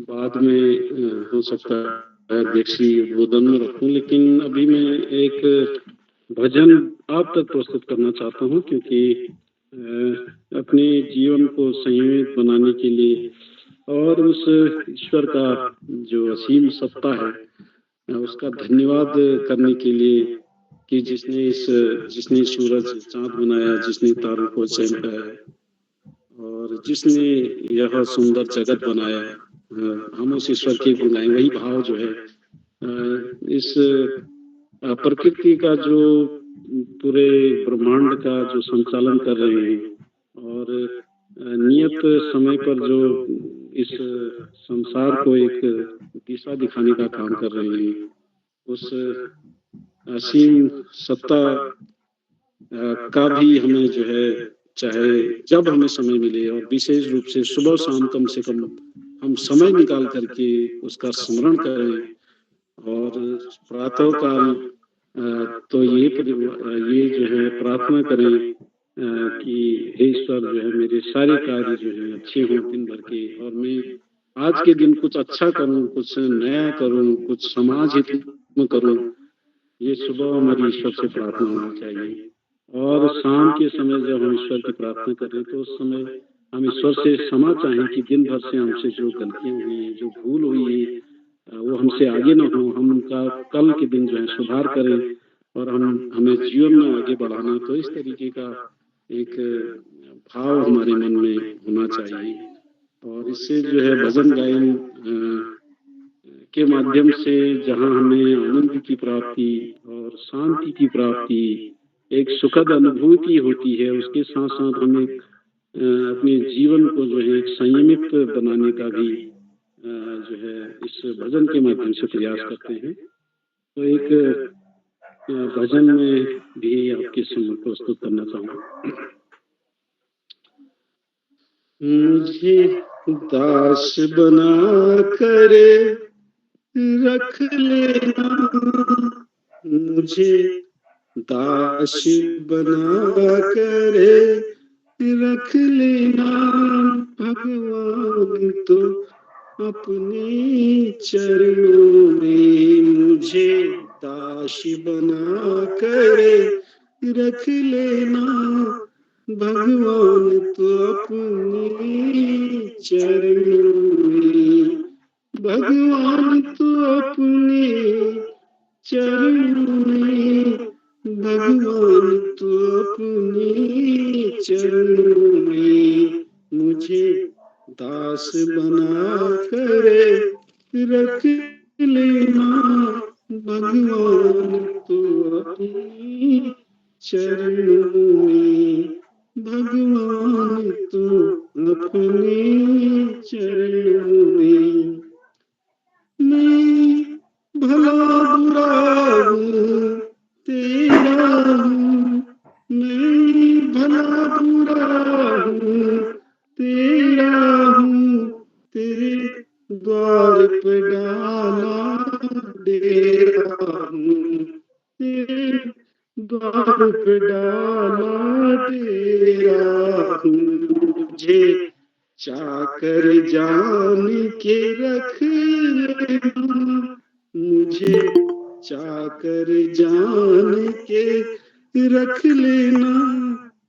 बाद में हो सकता है अध्यक्षीय उद्बोधन में रखूं, लेकिन अभी मैं एक भजन आप तक प्रस्तुत करना चाहता हूं, क्योंकि अपने जीवन को संयमित बनाने के लिए और उस ईश्वर का जो असीम सत्ता है उसका धन्यवाद करने के लिए कि जिसने सूरज चांद बनाया, जिसने तारों को चमकाया और जिसने यह सुंदर जगत बनाया, हम उस ईश्वर की गुनाएं। वही भाव जो है इस प्रकृति का जो पूरे ब्रह्मांड का जो संचालन कर रहे हैं और नियत समय पर जो इस संसार को एक दिशा दिखाने का काम कर रहे हैं, उस असीम सत्ता का भी हमें जो है चाहे जब हमें समय मिले और विशेष रूप से सुबह शाम कम से कम हम समय निकाल करके उसका स्मरण करें। और प्रातः काल तो ये जो है प्रार्थना करें कि हे ईश्वर जो है मेरे सारे कार्य जो है अच्छे हों दिन भर के, और मैं आज के दिन कुछ अच्छा करूं, कुछ नया करूं, कुछ समाज हित में करूं। ये सुबह हमारी ईश्वर से प्रार्थना होना चाहिए। और शाम के समय जब हम ईश्वर की प्रार्थना करें तो उस समय हम ईश्वर से क्षमा चाहें कि दिन भर से हमसे जो गलतियां हुई हैं, जो भूल हुई है, वो हमसे आगे न हो। हम उनका कल के दिन जो है सुधार करें और हमें जीवन में आगे बढ़ाना। तो इस तरीके का एक भाव हमारे मन में होना चाहिए। और इससे जो है भजन गायन के माध्यम से जहाँ हमें आनंद की प्राप्ति और शांति की प्राप्ति, एक सुखद अनुभूति होती है, उसके साथ साथ हम एक अपने जीवन को जो है एक संयमित बनाने का भी जो है इस भजन के माध्यम से प्रयास करते हैं। तो एक भजन में भी आपके समूह प्रस्तुत करना चाहूँगा। मुझे दास बना कर रख लेना, मुझे दास बना कर रख लेना, भगवान तो अपने चरणों में मुझे दास बना कर रख लेना, भगवान तो अपने चरणों में, भगवान तो अपने चरणों में, भगवान तो अपने चरणों में मुझे दास बना कर रख लेना, भगवान तो अपने चरणों में, भगवान तो अपने चरणों में। मैं भला बुरा हूँ तेरा हूँ, मैं भला बुरा हूँ तेरा हूँ, तेरे द्वार पे डाला डेरा हूँ, तेरे द्वार पे डाला डेरा हूँ, मुझे चाकर जान के रख लेना, मुझे चाकर जान के रख लेना,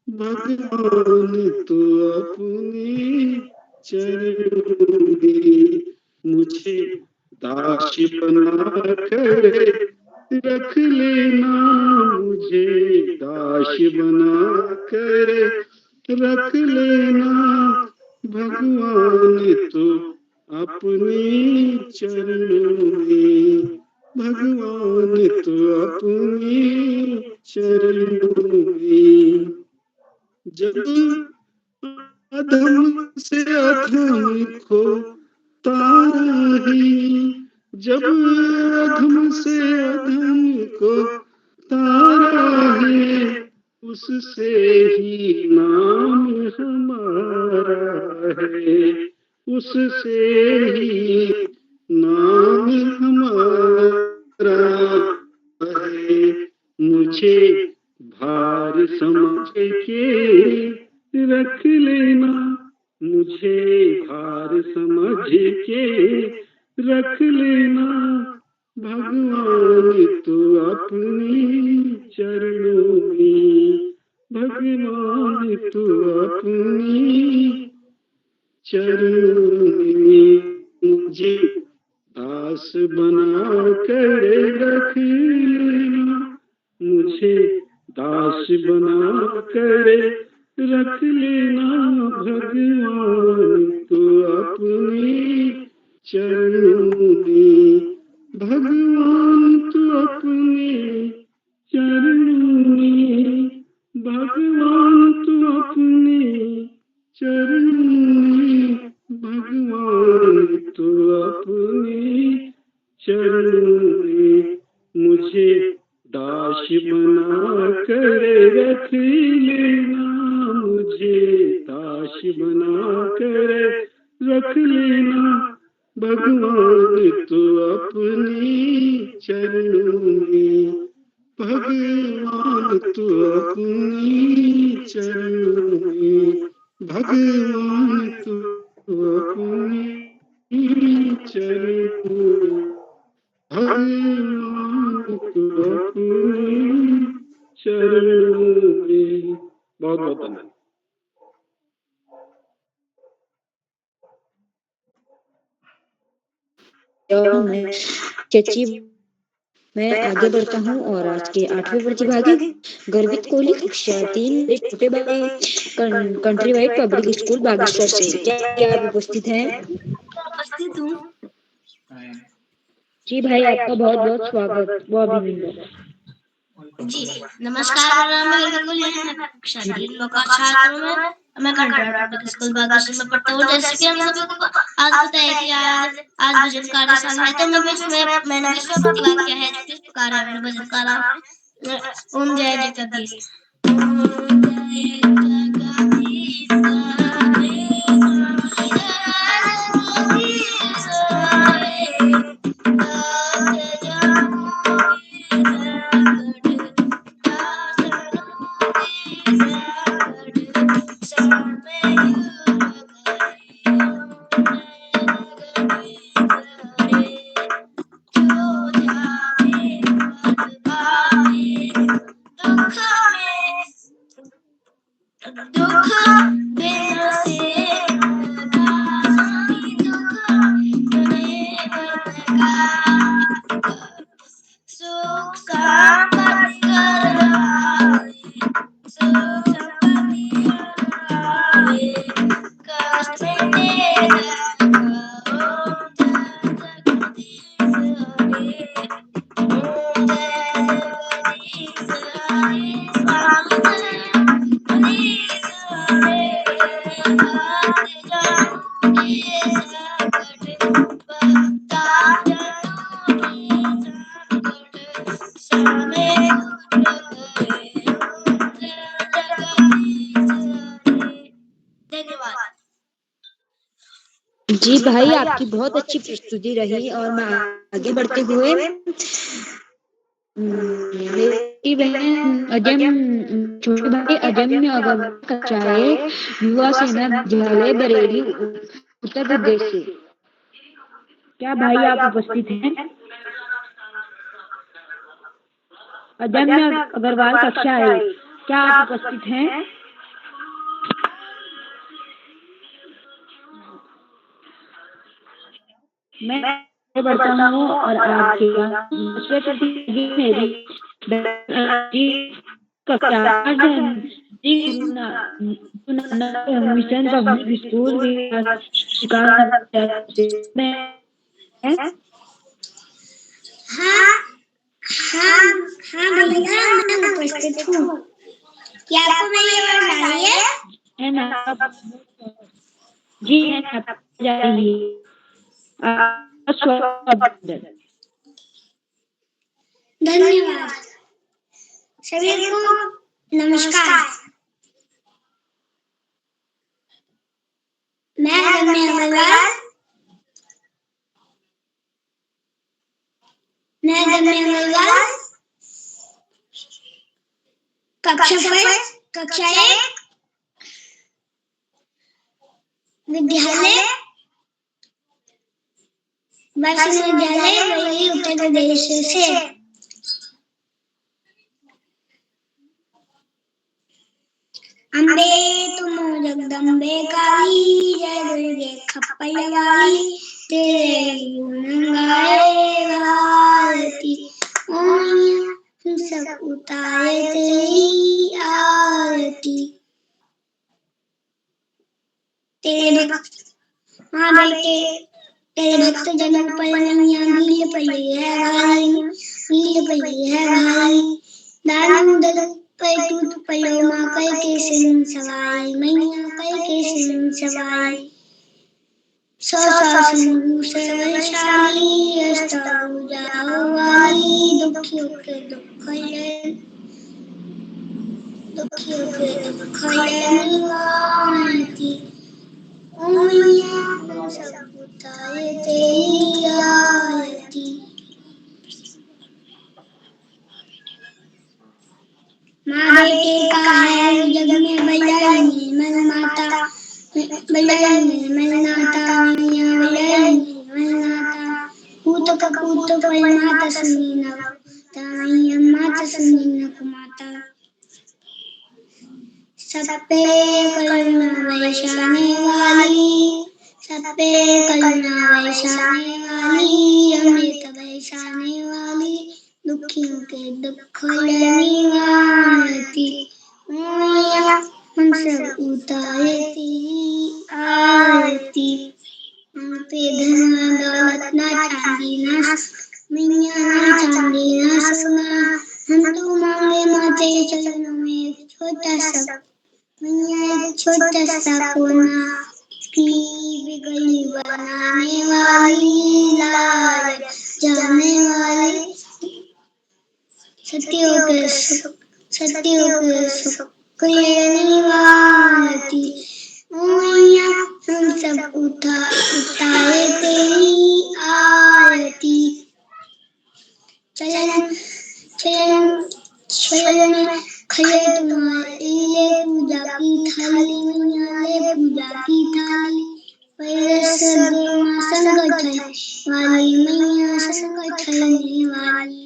भगवान तो अपने चरणों में मुझे दास बना कर रख लेना, मुझे दास बना कर रख लेना, भगवान तो अपने चरणों में, भगवान तो अपने चरणों में। जब अधम से अधम को तारा है, जब अधम से अधम को तारा है, उससे ही नाम हमारा है, उससे ही नाम हमारा है, मुझे भार समझ के रख लेना, मुझे भार समझ के रख लेना, भगवान तो अपने चरणों में, भगवान तो अपने चरणों में मुझे दास बना कर रख लेना, मुझे दास बना कर रख लेना, भगवान तो अपने चरणों में, भगवान तो अपने चरणों में, भगवान तो अपने चरणों में, भगवान तो अपने चरणों में मुझे दास बना कर रख लेना, मुझे दास बना कर रख लेना, भगवान तो अपने चरणों में, भगवान तो अपने चरणों में, भगवान तो अपने चरणों में, भगवान तो अपने चरणों में। बहुत बहुत धन्यवाद। चची मैं आगे बढ़ता हूँ और आज के 8वें प्रतिभागी गर्वित कोहली कक्षा 3 छोटे भाई country wide public school Bageshwar से। क्या आप उपस्थित हैं? उपस्थित हूँ। जी भाई, आपका बहुत बहुत स्वागत व अभिनंदन। जी नमस्कार, मेरा नाम है गर्वित कोहली है। मैं कक्षा 3 का छात्र हूँ। मैं country wide public school Bageshwar में पढ़ता हूँ। जैसे कि हम सभी को आज पता है कि आज भजन कार्यशाला है, तो मैंने विश्व प्रतिभा किया है। किस प्रकार है अपने भजन का नाम ओम जय जगदीश। ओम जय जगदीश दुख बिन से सुख संपत्ति सुख संपत्ति कष्ट जी भाई, आपकी बहुत अच्छी प्रस्तुति रही और मैं आगे बढ़ते हुए मेरी बहन छोटे भाई अजम्य अग्रवाल कक्षा एक, युवा सेना विद्यालय बरेली उत्तर प्रदेश से। क्या भाई आप उपस्थित हैं? अजम्य अग्रवाल कक्षा एक, क्या आप उपस्थित हैं? मैं आगे बढ़ता हूँ और आपके मेरी कक्षा मिशन पब्लिक स्कूल में हाँ भैया, मैं उपस्थित हूँ। क्या आपको मेरी आवाज आ रही है? जी जा रही है। धन्यवाद। सभी को नमस्कार। मैं अजम्य अग्रवाल कक्षा एक विद्यालय विद्यालय बरेली उत्तर प्रदेश से। अम्बे तुमो जगदम्बे काली, जय दुर्गे खप्पड़ वाली, तेरे गुण गाए आरती। ओम सब उतारे तेरी आरती। तेरे भक्त हाँ बेटे, तेरे भक्त जनों पर नैया नील पड़ी है भाई। दानव पर टूट पड़ो माँ कर के सिंह सवाई, मैया कर के सिंह सवाई। सौ सिंह से वैशाली, अष्टभुजा वाली, दुखियों के दुख निवारती। ओम मैया सब उतारे तेरी आरती। माँ बेटे का है जग में बड़ा निर्मल नाता, पूत कपूत पर माता सुनी न माता। सब पे करुणा बरसाने वाली, अमृत बरसाने वाली, दुखियों के दुख निवारती। मैया हम सब उतारे तेरी आरती। हम पे धन दौलत ना चांदी ना मैया, ना चांदी ना सोना, हम तो मांगे माते चरणों में एक छोटा सा मैया, एक छोटा सा कोना। की बिगड़ी बनाने वाली, लाल जाने वाली, सत्ययुगसुखयनिवारति मैया हम सब उतारे तेरी आरती चलन चलन चलन खले तुम्हारे ले पूजा की थाली मैया ले पूजा की थाली संकट वाली मैया संकट हरने वाली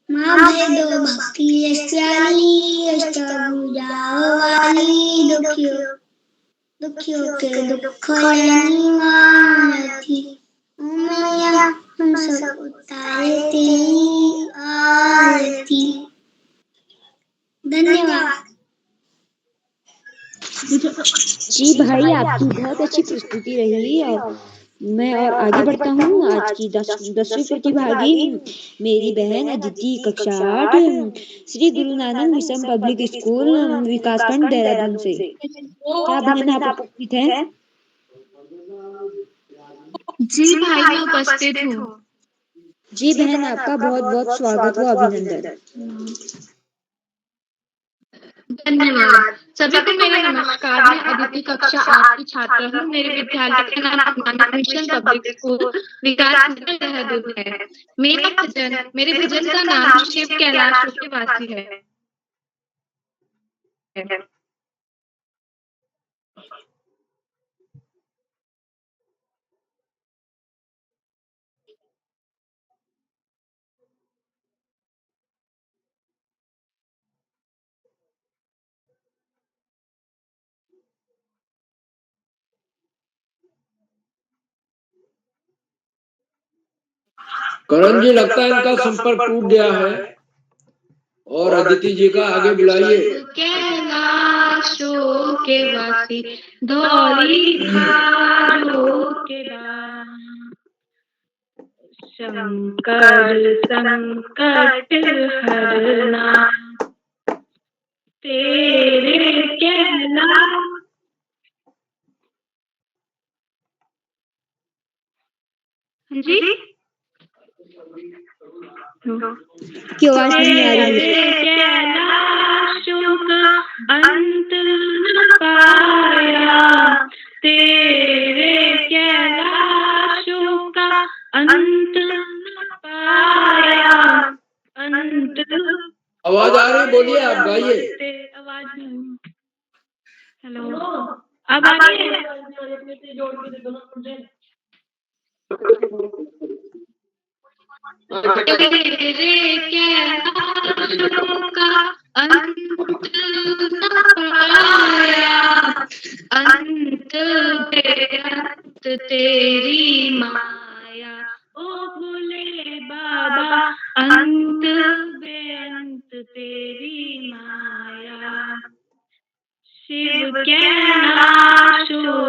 माँ भेदो भक्ति प्यारी अष्टभुजा वाली दुखियों के दुख निवारती मैया हम सब उतारे तेरी आरती। धन्यवाद। जी भाई, आपकी बहुत अच्छी प्रस्तुति रही। और मैं और आगे बढ़ता हूँ। आज की 10वीं प्रतिभागी मेरी बहन अदिति, कक्षा 8, Shri Guru Nanak mission public school, विकासखंड देहरादून से। क्या बहन आप उपस्थित हैं? जी भाई, मैं उपस्थित हूँ। जी बहन, आपका बहुत बहुत स्वागत व अभिनंदन। धन्यवाद। सभी को मेरा नमस्कार। मैं अदिति, कक्षा 8 की छात्रा हूँ। मेरे विद्यालय का नाम नानक मिशन पब्लिक स्कूल विकासखंड देहरादून है। मेरे भजन का नाम शिव कैलाश के वासी है। करण जी, लगता है इनका संपर्क टूट गया है और अदिति जी का आगे बुलाइए। कैलाशों के वासी धौली धारों के शंकर संकट हरना तेरे कैलाश। जी की आवाज नहीं आ रही है। कैलाशों का अंत न पाया, तेरे कैलाशों का अंत न पाया, अंत। आवाज आ रही, बोलिए, आप गाइए। आवाज नहीं। हेलो, अब आ रही है? तेरे कैलाशों का अंत न पाया, अंत बेअंत तेरी माया। ओ भोले बाबा, अंत बेअंत तेरी माया। शिव कैलाशों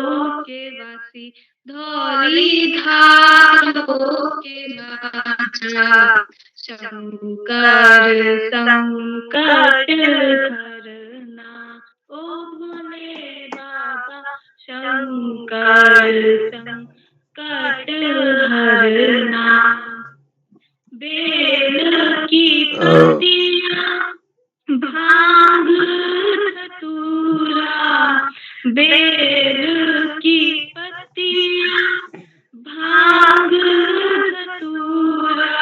के वासी धौली धारों के राजा, शंकर संकट हरना। ओ भोले बाबा, शंकर संकट हरना। बेल की पत्तियां भांग धतूरा, बेल की पत्तियां भांग धतूरा,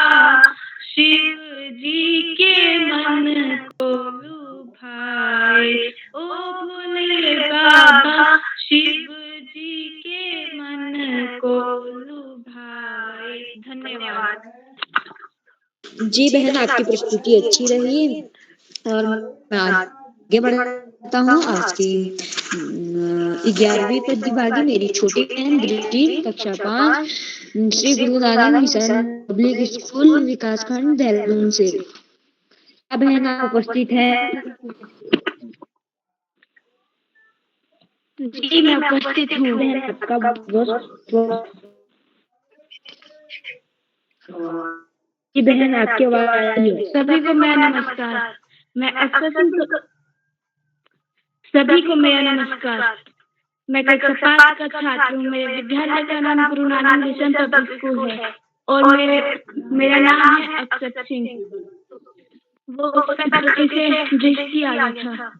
शिव जी के मन को लुभाए। ओ भोले बाबा, शिव जी के मन को लुभाए। धन्यवाद। जी बहन, आपकी प्रस्तुति अच्छी रही। और मैं आगे बढ़ता हूँ। आज की 11वीं प्रतिभागी मेरी छोटी बहन दृष्टि, कक्षा 5, Shri Guru Nanak mission public school, विकासखंड देहरादून से। क्या बहन आप उपस्थित है? जी मैं उपस्थित हूँ। आपका जी बहन, आपकी आवाज आ रही है। सभी को मेरा नमस्कार। सभी को मेरा नमस्कार। मैं कक्षा 5 का छात्र हूँ। मेरे विद्यालय का नाम Guru Nanak mission public school है और मेरा नाम है अक्षत सिंह। वो उसका गलती से दृष्टि आ गया था।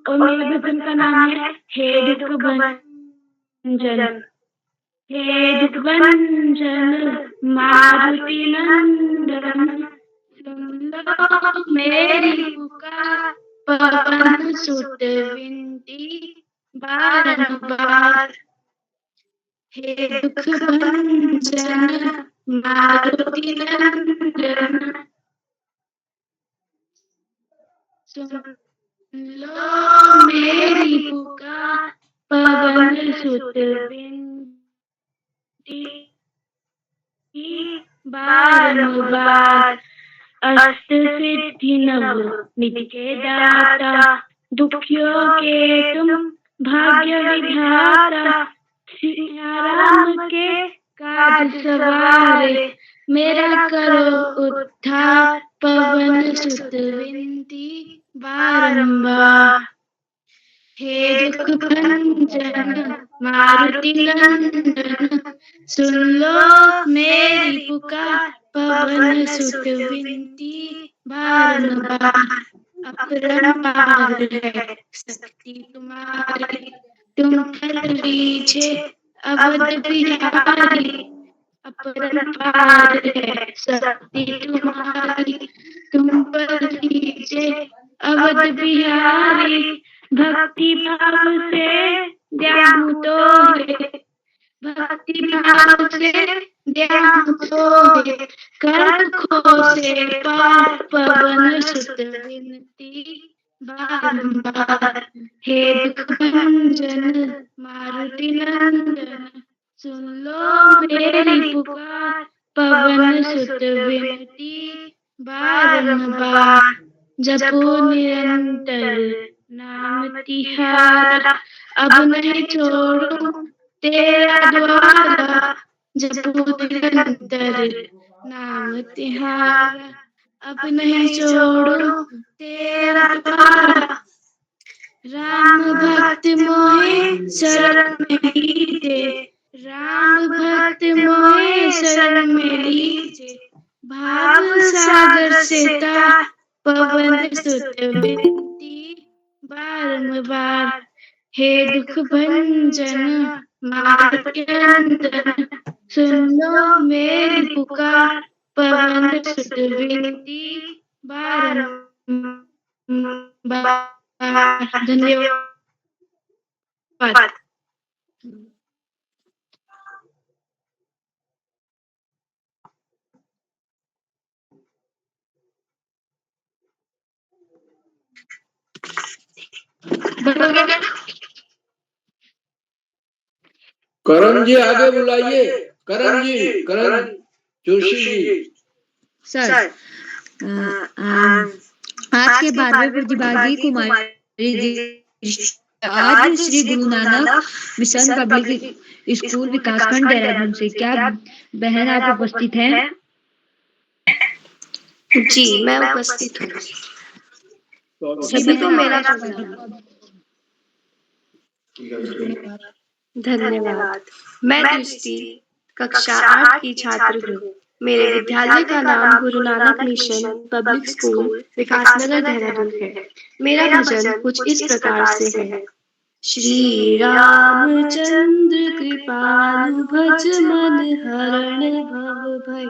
और मेरे भजन का नाम है हे दुख भंजन। हे दुख भंजन मारुति नंदन, सुन लो मेरी पुकार, पवन सुत विनती बारंबार। हे दुख भंजन मारुति नंदन, सुन लो मेरी पुकार, पवन सुत विनती बारंबार। अष्ट सिद्धि नव निधि के दाता, दुखियों के तुम भाग्य विधाता। सिया राम के काज सवारे, मेरा करो उद्धार, पवन सुत विनती बारंबार। हे दुख भंजन मारुति नंदन, सुन लो मेरी पुकार, पवन सुत विनती बारंबार। अपरंपार है शक्ति तुम्हारी, तुम कर लीजिए अवध बिहारी। अपरंपार है शक्ति तुम्हारी, तुम कर लीजिए अवध बिहारी। भक्ति भाव से ध्यान तो है, भक्ति भाव से ध्यान तो है, कर खो से पार, पवन सुत विनती बारंबार। हे दुख भंजन मारुति नंदन, सुन लो मेरी पुकार, पवन सुत विनती बारंबार। जपो निरंतर नाम तिहारा, अब नहीं छोड़ो तेरा द्वारा। जपो निरंतर नाम तिहारा, अब नहीं छोड़ो तेरा द्वारा। राम भक्त मोहे शरण में लीजे, राम भक्त मोहे शरण में लीजे। भाव सागर से तार, पवन सुत विनती बारंबार। हे दुख भंजन मारुति नंदन, सुन लो मेरी पुकार, पवन सुत विनती बारंबार। धन्यवाद। करण जी आगे बुलाइए। करण जी, करण जोशी जी। सर, आज के 12वें प्रतिभागी कुमारी जी, आज Shri Guru Nanak mission public school विकासखंड देहरादून से। क्या बहन आप उपस्थित हैं? जी मैं उपस्थित हूँ। सभी को मेरा धन्यवाद। मैं दृष्टि कक्षा 8 की छात्र हूँ। मेरे विद्यालय का नाम Guru Nanak mission public school Vikasnagar Dehradun है। मेरा भजन कुछ इस प्रकार से है। श्री रामचंद्र कृपालु भज मन हरण भव भय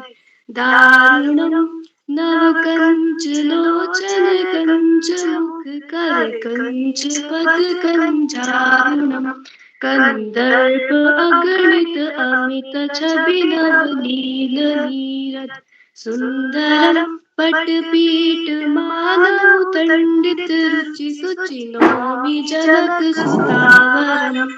दारुणम, नव कंच लोचन कंच मुख कर कंच पद कंचारुणम। कंदर्प अगणित अमित छवि नव नील नीरद सुंदरम। पटपीठ मानव तंडित रुचि सुचि नौमि जनक सुतावरम।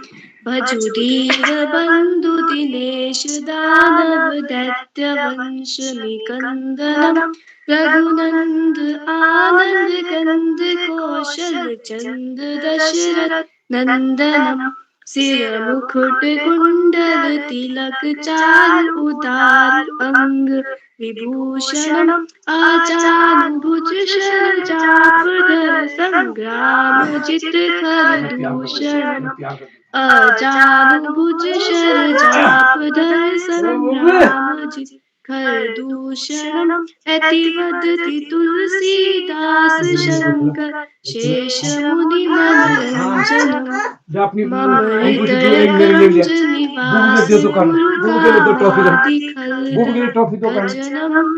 भजु धीर बंधु दिनेश दानव दैत्य वंश निकंदनम। रघुनंद आनंद कंद कौशल चंद दशरथ नंदनम। सिर मुकुट कुंडल तिलक चारु उदार अंग विभूषणम। आजानु भुज शर चाप धर संग्राम जित खर दूषणम। अजानु भुज शर चाप धर संग्राम जित खरदूषणम् इति वदति तुलसीदास शङ्कर शेषमुनिमनरञ्जनम् मम हृदयकञ्जनिवास गुरुकादिखल्दभजनम्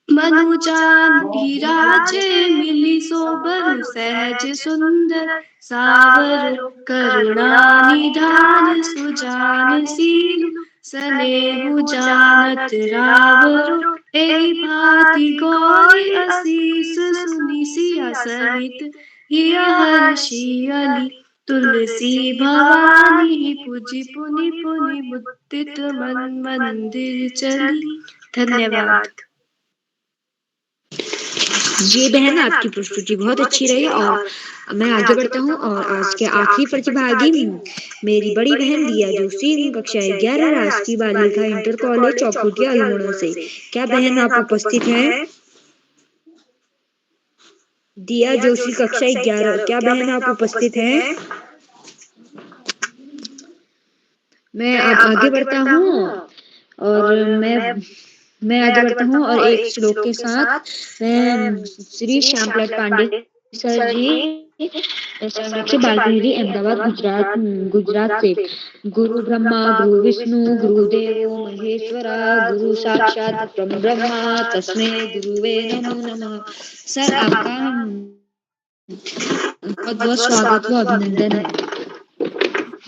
मनुजाधिराजे मिली सोबरु सहज सुंदर सावर करुणानिधान सुजान सीलु सनेहु जानत रावरु एहि भांति गौरी असीस सुनि सिया सहित हिय हर्षि अली तुलसी भवानी पूजी पुनि पुनि मुदित मन मंदिर चली। धन्यवाद। जी बहन, आपकी प्रस्तुति बहुत अच्छी रही और मैं आगे बढ़ता हूँ। और आज के आखिरी प्रतिभागी मेरी बड़ी बहन दिया जोशी, कक्षा 11 राजकीय बालिका इंटर कॉलेज चौखुटिया अल्मोड़ा से। क्या बहन आप उपस्थित हैं? दिया जोशी कक्षा 11, क्या बहन आप उपस्थित हैं? मैं अब आगे बढ़ता हूँ और मैं आगे बढ़ता हूँ और एक श्लोक के साथ मैं श्री श्यामलाल पांडे सर जी, संरक्षक बालपीढ़ी अहमदाबाद गुजरात से। गुरु ब्रह्मा गुरु विष्णु गुरुदेवो महेश्वरा गुरु साक्षात परम ब्रह्मा तस्मै गुरुवे नमो नमः। सर आपका बहुत बहुत स्वागत व अभिनंदन है।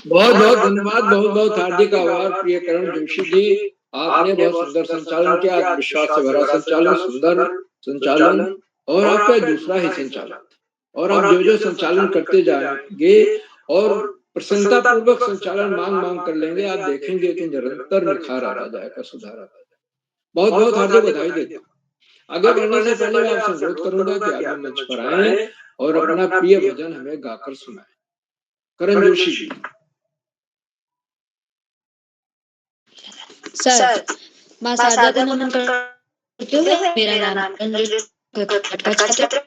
बहुत बहुत धन्यवाद, बहुत बहुत हार्दिक आभार प्रिय करण जोशी जी। आपने बहुत सुंदर संचालन किया, आत्मविश्वास से भरा संचालन, सुंदर संचालन और आपका दूसरा ही संचालन। और आप जो संचालन करते जाएंगे और प्रसन्नता पूर्वक संचालन मांग कर लेंगे, आप देखेंगे कि निरंतर निखार आ जाएगा, सुधार आ जाएगा। बहुत बहुत हार्दिक बधाई देता हूँ। आगे बढ़ने से पहले मैं आपसे अनुरोध करूंगा कि आप मंच पर आए और अपना प्रिय भजन हमें गाकर सुनाएं। करण जोशी जी। सर मां शारदा को नमन करते हुए मेरा नाम का छात्र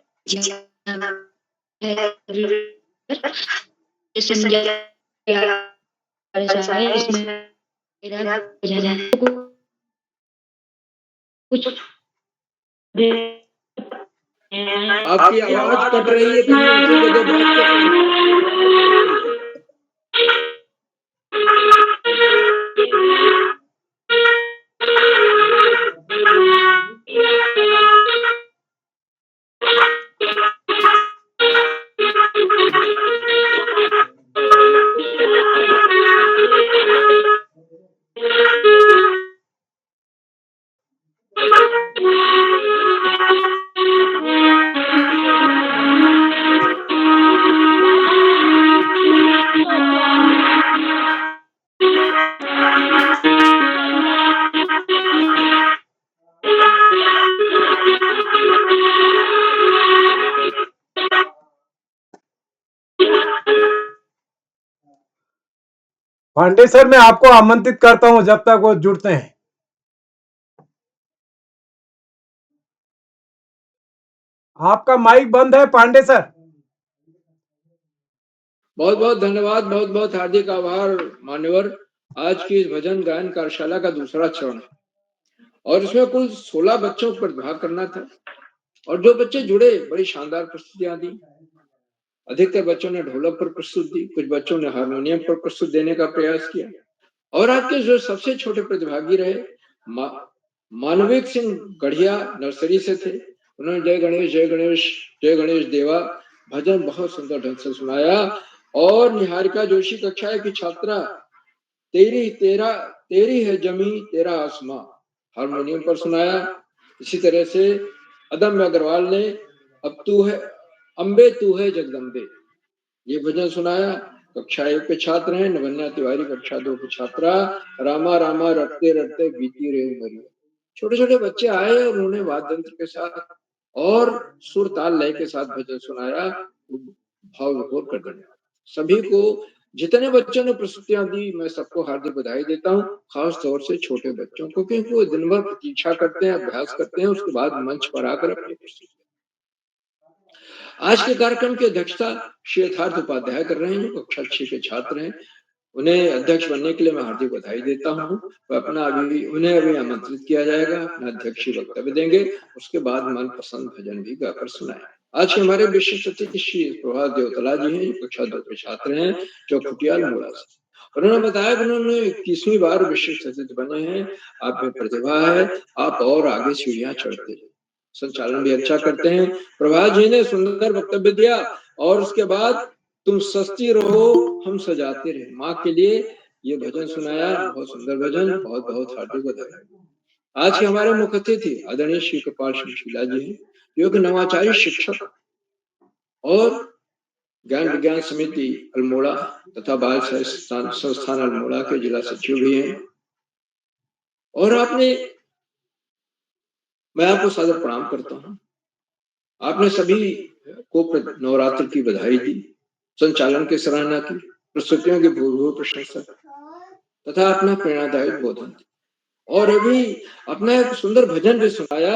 आपकी आवाज कट रही है, कहीं ऊंची जगह बैठ के पांडे सर, मैं आपको आमंत्रित करता हूं जब तक वो जुड़ते हैं। आपका माइक बंद है पांडे सर। बहुत बहुत धन्यवाद, बहुत बहुत हार्दिक आभार मान्यवर। आज की इस भजन गायन कार्यशाला का दूसरा चरण है और इसमें कुल 16 बच्चों को प्रतिभाग करना था और जो बच्चे जुड़े बड़ी शानदार प्रस्तुतियां दी। अधिकतर बच्चों ने ढोलक पर प्रस्तुत दी, कुछ बच्चों ने हारमोनियम पर प्रस्तुत देने का प्रयास किया और आपके जो सबसे छोटे प्रतिभागी रहे मानविक सिंह गढ़िया नर्सरी से थे। उन्होंने जय गणेश जय गणेश जय गणेश देवा भजन बहुत सुंदर ढंग से सुनाया। और निहारिका जोशी कक्षा की छात्रा तेरी है जमी तेरा आसमां हारमोनियम पर सुनाया। इसी तरह से अदम्य अग्रवाल ने अब तू है अम्बे तू है जगदम्बे ये भजन सुनाया। कक्षा 1 के छात्र हैं नवन्या तिवारी, कक्षा 2 की छात्रा रामा रामा रटते रटते बीती रे उमरिया। छोटे छोटे बच्चे आए और उन्होंने वाद्य यंत्र के साथ और सुर ताल लय के साथ भजन सुनाया, भाव विभोर कर दिया। सभी को जितने बच्चों ने प्रस्तुतियां दी मैं सबको हार्दिक बधाई देता हूँ, खास तौर से छोटे बच्चों को, क्योंकि वो दिन भर प्रतीक्षा करते हैं, अभ्यास करते हैं, उसके बाद मंच पर आकर अपनी प्रस्तुति। आज के कार्यक्रम की अध्यक्षता श्री यथार्थ उपाध्याय कर रहे हैं जो कक्षा 6 के छात्र हैं। उन्हें अध्यक्ष बनने के लिए मैं हार्दिक बधाई देता हूँ। उन्हें अभी आमंत्रित किया जाएगा, अपना अध्यक्षीय वक्तव्य देंगे, उसके बाद मनपसंद भजन भी गाकर सुनाएंगे। आज के हमारे विशिष्ट अतिथि श्री प्रभात देवतला जी हैं, जो कक्षा 2 के छात्र हैं, जो खुटियाल मोड़ा से। उन्होंने बताया कि उन्होंने 21वीं बार विशिष्ट अतिथि बने हैं। आप में प्रतिभा है, आप और आगे सीढ़ियां चढ़ते हैं, संचालन भी अच्छा करते हैं। प्रभात जी ने सुंदर वक्तव्य दिया और उसके बाद तुम सस्ती रहो हम सजाते रहे, माँ के लिए ये भजन सुनाया। बहुत सुंदर भजन, बहुत बहुत हार्दिक बधाई। आज के हमारे मुख्य अतिथि आदरणीय श्री कृपाल सिंह शीला जी हैं, जो कि नवाचारी शिक्षक और ज्ञान विज्ञान समिति अल्मोड़ा तथा बाल साहित्य संस्थान अल्मोड़ा के जिला सचिव भी हैं। और मैं आपको सादर प्रणाम करता हूँ। आपने सभी को नवरात्र की बधाई दी, संचालन की सराहना की, प्रस्तुतियों की भूरिभूरि प्रशंसा तथा अपना प्रेरणादायक बोधन, और अभी अपना एक सुंदर भजन भी सुनाया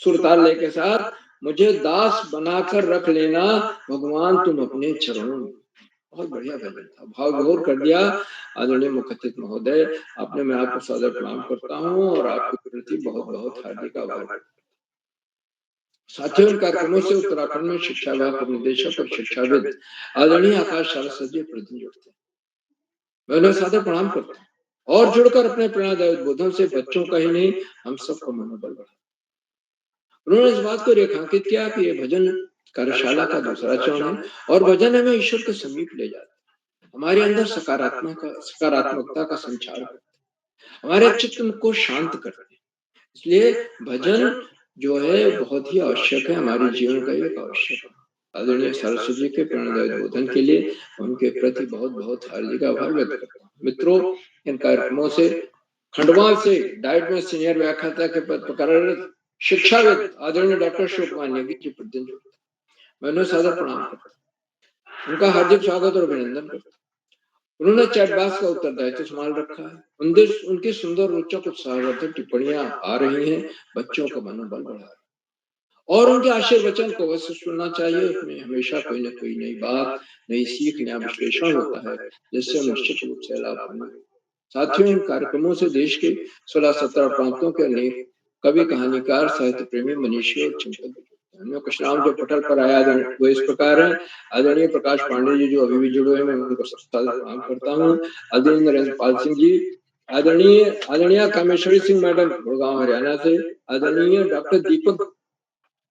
सुरताल लय के साथ, मुझे दास बनाकर रख लेना भगवान तुम अपने चरणों में। बहुत बढ़िया भजन था, भाव विभोर कर दिया। आदरणीय मुख्य अतिथि महोदय, मैं आपको सादर प्रणाम करता हूँ और आपके प्रति बहुत बहुत हार्दिक आभार व्यक्त करता हूँ। साथियों, इन कार्यक्रमों से उत्तराखंड में शिक्षा विभाग के निदेशक और शिक्षाविद आदरणीय आकाश सारस्वत सर जी प्रतिदिन जुड़ते हैं। मैं उन्हें सादर प्रणाम करता हूँ और जुड़कर अपने प्रेरणादायक बोधन से बच्चों का ही नहीं, हम सबका मनोबल बढ़ा। उन्होंने इस बात को रेखांकित किया कि यह भजन कार्यशाला का दूसरा चरण है और भजन हमें ईश्वर के समीप ले जाता है, हमारे अंदर सकारात्मकता का संचार करते हैं, हमारे चित्त को शांत करते हैं। इसलिए भजन जो है बहुत ही आवश्यक है, हमारे जीवन का एक आवश्यक है। आदरणीय सरस्वती जी के प्रेरणादायक बोधन के लिए उनके प्रति बहुत बहुत हार्दिक आभार व्यक्त करता हूँ। मित्रों, इन कार्यक्रमों से खंडवा से डाइट में सीनियर व्याख्याता के पद पर कार्यरत शिक्षाविद आदरणीय डॉक्टर शिव कुमार नेगी जी प्रतिदिन जुड़ते हैं। मैं उन्हें सादर प्रणाम करता हूँ, उनका हार्दिक स्वागत और अभिनंदन करता हूँ। उन्होंने चैट बॉक्स का उत्तरदायित्व संभाल रखा है। उनकी सुंदर रोचक उत्साहवर्धक टिप्पणियां आ रही हैं, बच्चों का मनोबल बढ़ा रही है और उनके आशीर्वचन को अवश्य सुनना चाहिए। उसमें हमेशा कोई न कोई नई बात, नई सीख, नया विश्लेषण होता है, जिससे हम निश्चित रूप से लाभ पाएंगे। साथियों, इन कार्यक्रमों से देश के 16-17 प्रांतों के अनेक कवि, कहानीकार, साहित्य प्रेमी, मनीषी और चिंतक, कुछ नाम जो पटल पर आया वो इस प्रकार है। आदरणीय प्रकाश पांडे जी जो अभी भी जुड़े हैं, मैं उनको प्रणाम करता हूँ। आदरणीय नरेंद्र पाल सिंह जी, आदरणीय कामेश्वरी सिंह मैडम गुड़गांव हरियाणा से, आदरणीय डॉक्टर दीपक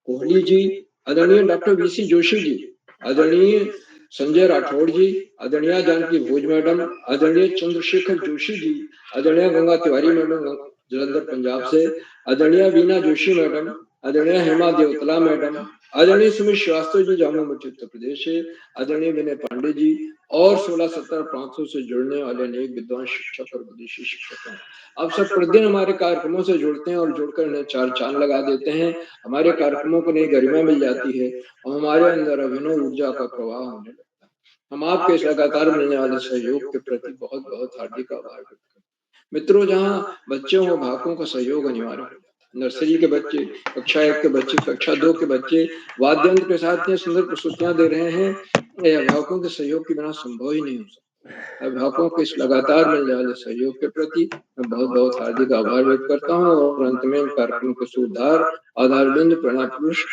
कोहली जी, आदरणीय डॉक्टर वीसी जोशी जी, आदरणीय संजय राठौड़ जी, आदरणीय जानकी भोज मैडम, आदरणीय चंद्रशेखर जोशी जी, आदरणीय गंगा तिवारी मैडम जलंधर पंजाब से, आदरणीय वीना जोशी मैडम, आदरणीय हेमा देवतला मैडम, आदरणीय सुमित श्रीवास्तव जी जामुन मध्य उत्तर प्रदेश से, आदरणीय विनय पांडे जी और 16-17 प्रांतों से जुड़ने वाले अनेक विद्वान शिक्षक और विदेशी शिक्षक हैं। आप सब प्रतिदिन हमारे कार्यक्रमों से जुड़ते हैं और जुड़कर इन्हें चार चांद लगा देते हैं। हमारे कार्यक्रमों को नई गरिमा मिल जाती है और हमारे अंदर अभिनव ऊर्जा का प्रवाह होने लगता है। हम आपके इस लगातार मिलने वाले सहयोग के प्रति बहुत बहुत हार्दिक आभार व्यक्त करते हैं। मित्रों, जहाँ बच्चों व अभिभावकों का सहयोग अनिवार्य हो जाता है, नर्सरी के बच्चे, कक्षा 1 के बच्चे, कक्षा 2 के बच्चे वाद्य यंत्र के साथ इतनी सुंदर प्रस्तुतियां दे रहे हैं, अभिभावकों के सहयोग के बिना संभव ही नहीं हो सकता। अभिभावकों के इस लगातार मिलने वाले सहयोग के प्रति मैं बहुत बहुत हार्दिक आभार व्यक्त करता हूँ और अंत में कार्यक्रम के सुधार आधारबिंद प्रेरणा पुरुष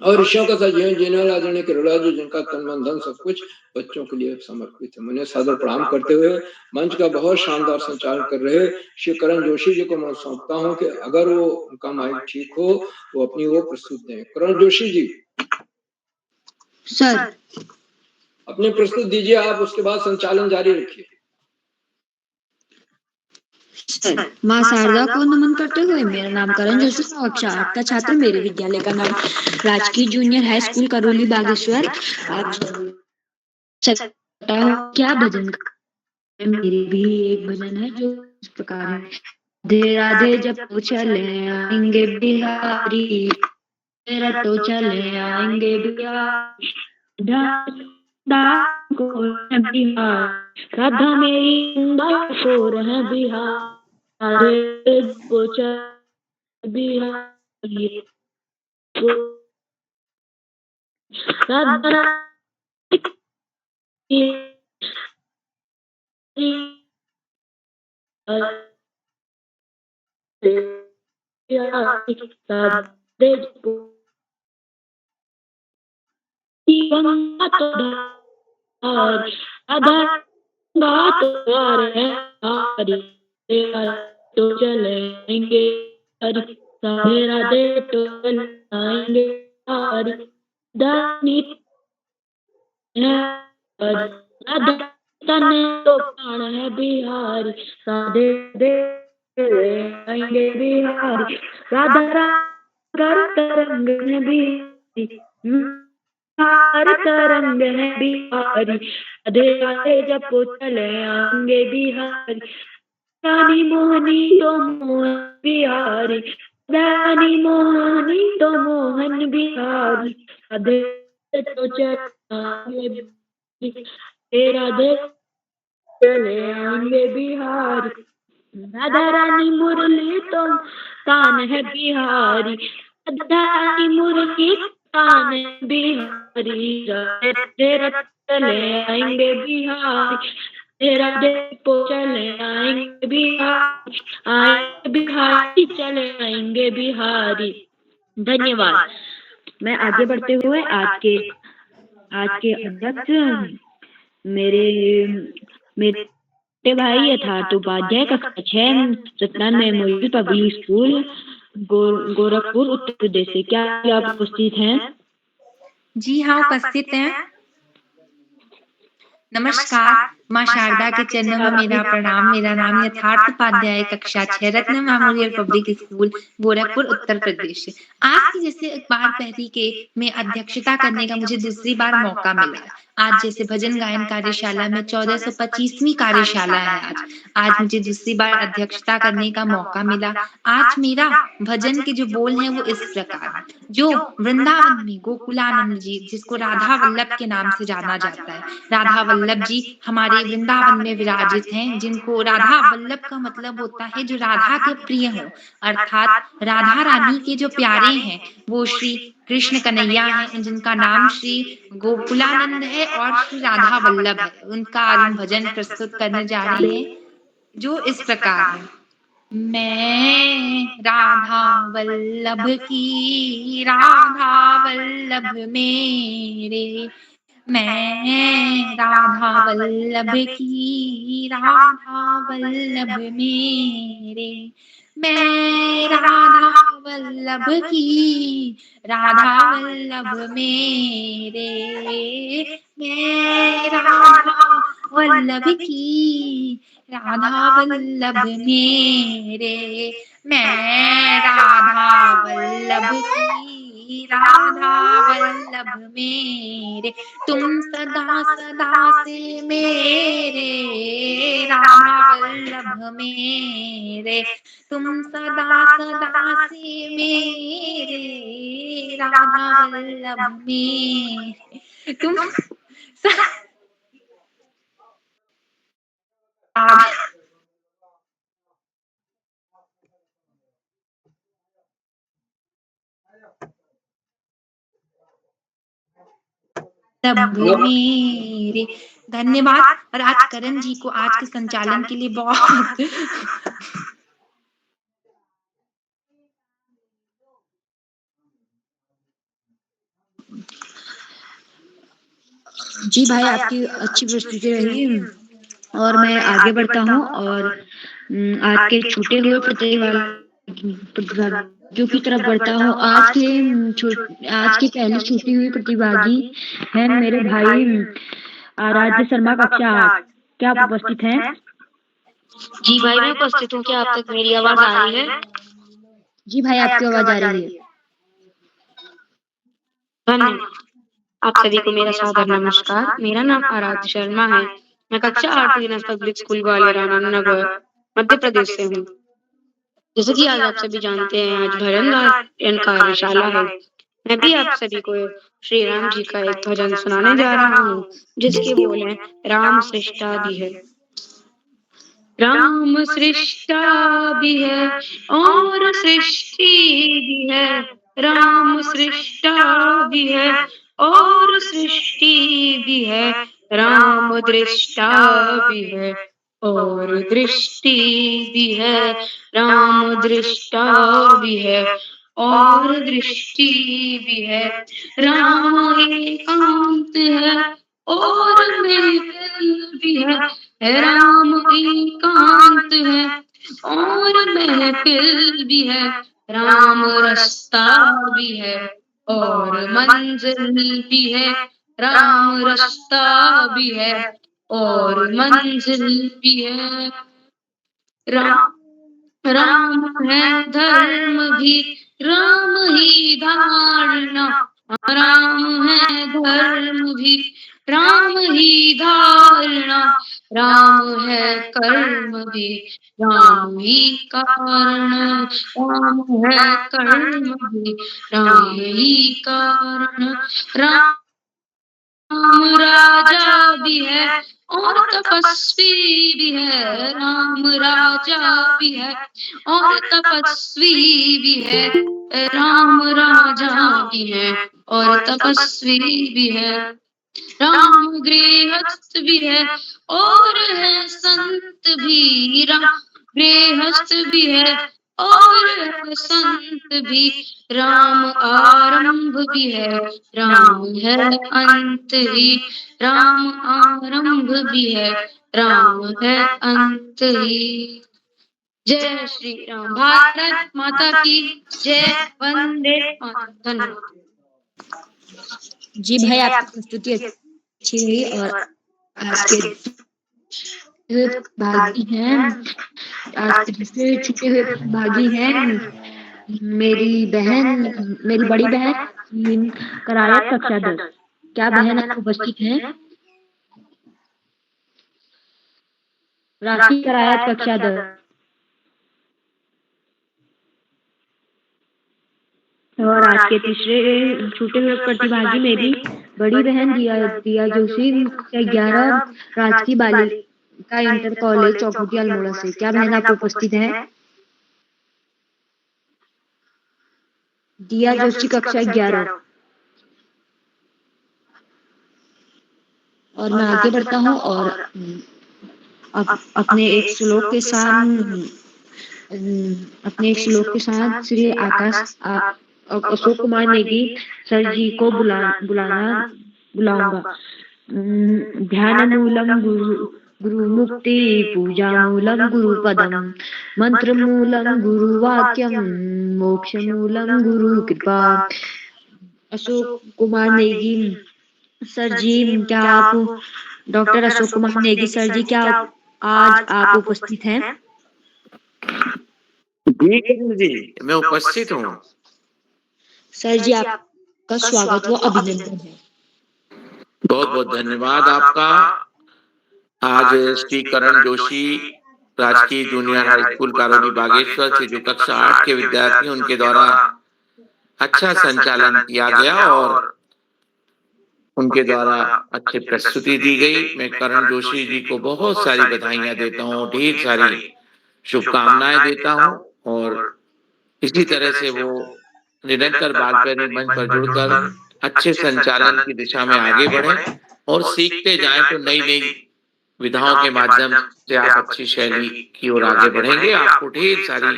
और ऋषियों का जीवन जीने वाले आदरणीय किरोड़ा जी, जिनका तन मन धन सब कुछ बच्चों के लिए समर्पित है, मुझे सादर प्रणाम करते हुए मंच का बहुत शानदार संचालन कर रहे श्री करण जोशी जी को मैं सौंपता हूँ कि अगर वो उनका माइक ठीक हो वो अपनी वो प्रस्तुत दें। करण जोशी जी सर अपनी प्रस्तुत दीजिए आप, उसके बाद संचालन जारी रखिए। माँ शारदा को नमन करते हुए, मेरा नाम करण जोशी, कक्षा 8 का छात्र, मेरे विद्यालय का नाम राजकीय junior high school Karauli Bageshwar. आप क्या भजन, मेरी भी एक भजन है जो इस प्रकार है। राधे राधे जब तो चले आएंगे बिहारी, तेरा तो चले आएंगे बिहारी, राधा मेरी को रह बिहार, बिहारी राधा तो चलेंगे राधे राधे तो चलाएंगे दानी राधा तने तो प्राण है बिहारी राधे राधे आएंगे बिहारी राधा कर तरंग है बिहारी हर तरंग है बिहारी राधे राधे जब चले आएंगे बिहारी रानी मोहनी तो मोहन बिहारी रानी मोहनी तो मोहन बिहारी राधे तो चले राधे चले आएंगे बिहारी राधा रानी मुरली तो तान है बिहारी राधा रानी मुरली तान है बिहारी राधे चले आएंगे बिहारी तेरा देखो चले आएंगे बिहारी आएंगे बिहारी चले आएंगे बिहारी। धन्यवाद। मैं आगे बढ़ते हुए आज के अध्यक्ष मेरे मेरे भाई यथार्थ उपाध्याय कक्षा 6 सतनान memorial public school Gorakhpur Uttar Pradesh से क्या आप उपस्थित हैं? जी हाँ, उपस्थित हैं। नमस्कार, माँ शारदा के चरणों में मेरा प्रणाम। मेरा नाम यथार्थ उपाध्याय कक्षा 6 रत्न memorial public school Gorakhpur Uttar प्रदेश। आज की जैसे अखबार पहरी के में अध्यक्षता करने का मुझे दूसरी बार मौका मिला। आज जैसे भजन गायन कार्यशाला में 1425वीं कार्यशाला है। आज मुझे दूसरी बार अध्यक्षता करने का मौका मिला। आज मेरा भजन के जो बोल हैं वो इस प्रकार, जो वृंदावन में गोकुलानंद जी, जिसको राधा वल्लभ के नाम से जाना जाता है, राधा वल्लभ जी हमारे वृंदावन में विराजित हैं, जिनको राधा वल्लभ का मतलब होता है जो राधा के प्रिय हो, अर्थात राधा रानी के जो प्यारे हैं वो श्री कृष्ण कन्हैया हैं, जिनका नाम श्री गोकुलानंद है और श्री राधा वल्लभ है। उनका आज हम भजन प्रस्तुत करने जा रहे हैं जो इस प्रकार है। मैं राधा वल्लभ की राधा वल्लभ मेरे, मैं राधा वल्लभ की राधा वल्लभ मेरे, मैं राधा वल्लभ की राधा वल्लभ मेरे, मैं राधा वल्लभ की राधा वल्लभ मेरे, मैं राधा वल्लभ की राधा वल्लभ मेरे, तुम सदा सदा से मेरे राधा वल्लभ मेरे, तुम सदा सदा से मेरे राधा वल्लभ मेरे, तुम मेरे। धन्यवाद। और आज करण जी को आज के संचालन के लिए बहुत जी भाई, आपकी अच्छी प्रस्तुति रही और मैं आगे बढ़ता हूँ और आज के छूटे हुए प्रतिभागियों की तरफ बढ़ता हूँ। आज की पहली छूटी हुई प्रतिभागी है मेरे भाई आराध्य शर्मा कक्षा 8। क्या आप उपस्थित हैं? जी भाई, मैं उपस्थित हूँ। क्या आप तक मेरी आवाज आ रही है? जी भाई, आपकी आवाज आ रही है। धन्यवाद। आप सभी को मेरा सादर नमस्कार। मेरा नाम आराध्य शर्मा है। मैं कक्षा 8 पब्लिक स्कूल ग्वालियर आनंद नगर मध्य प्रदेश से हूँ। जैसे कि आज आप सभी जानते हैं, आज भजन गायन कार्यशाला है। मैं भी आप सभी को श्री राम जी का एक भजन सुनाने जा रहा हूँ, जिसके बोल हैं, राम सृष्टा भी है, राम सृष्टा भी है और सृष्टि भी है, राम सृष्टा भी है और सृष्टि भी है, राम दृष्टा भी है, और दृष्टि भी है, राम दृष्टा भी है और दृष्टि भी है। राम एकांत है और महफिल भी है, राम एकांत है और महफिल भी है। राम रास्ता भी है और मंजिल भी है, राम रास्ता भी है और मंजिल भी है। राम है धर्म भी, राम ही धारणा। राम है धर्म भी, राम ही धारणा। राम है कर्म भी, राम ही कारण। राम है कर्म भी, राम ही कारण। राम राजा भी है और तपस्वी भी है, राम राजा भी है और तपस्वी भी है। राम राजा भी है और तपस्वी भी है। राम गृहस्थ भी है और है संत भी। राम गृहस्थ भी है और है संत भी। राम आरंभ भी है, राम है अंत ही। राम आरंभ भी है, राम है अंत ही। जय श्री राम। भारत माता की जय। वंदे मातरम। धन्यवाद। जी भाई, आपकी प्रस्तुति अच्छी रही। और आज के भागी हैं, आज के दूसरे छुपे हुए भागी हैं मेरी बहन, मेरी बड़ी बहन करायत कक्षा 10। क्या बहन आप उपस्थित हैं? राखी करायत कक्षा 10। और आज के तीसरे छूटे हुए प्रतिभागी मेरी बड़ी बहन दिया जोशी 11 राजकीय बालिका इंटर कॉलेज चौखुटिया अल्मोड़ा से। क्या बहन आप उपस्थित है? दिया जोशी कक्षा 11। और मैं आगे बढ़ता हूँ और अपने एक श्लोक के साथ श्री अशोक कुमार नेगी सर जी को बुलाऊंगा। ध्यान मूलम गुरु मुक्ति, पूजा मूलम गुरु पदम, मंत्र मूलम गुरु वाक्यम, मोक्ष मूलम गुरु कृपा। अशोक कुमार नेगी सर जी, क्या आप डॉक्टर अशोक कुमार नेगी सर जी, क्या आज आप उपस्थित हैं? जी, मैं उपस्थित हूँ। सर जी, आपका स्वागत व अभिनंदन है। बहुत बहुत धन्यवाद आपका। आज श्री करण जोशी राजकीय junior high school Karoly Bageshwar से जो कक्षा 8 के विद्यार्थी उनके द्वारा अच्छा संचालन किया गया और उनके द्वारा अच्छी प्रस्तुति दी गई। मैं करण जोशी जी को बहुत सारी बधाइयां देता हूँ, ढेर सारी शुभकामनाएं देता हूँ। और इसी तरह से वो निरंतर बालप्रेमी मंच पर जुड़कर अच्छे संचालन की दिशा में आगे बढ़े और सीखते जाएं तो नई नई विधाओं के माध्यम से आप अच्छी शैली की ओर आगे बढ़ेंगे। आपको ढेर सारी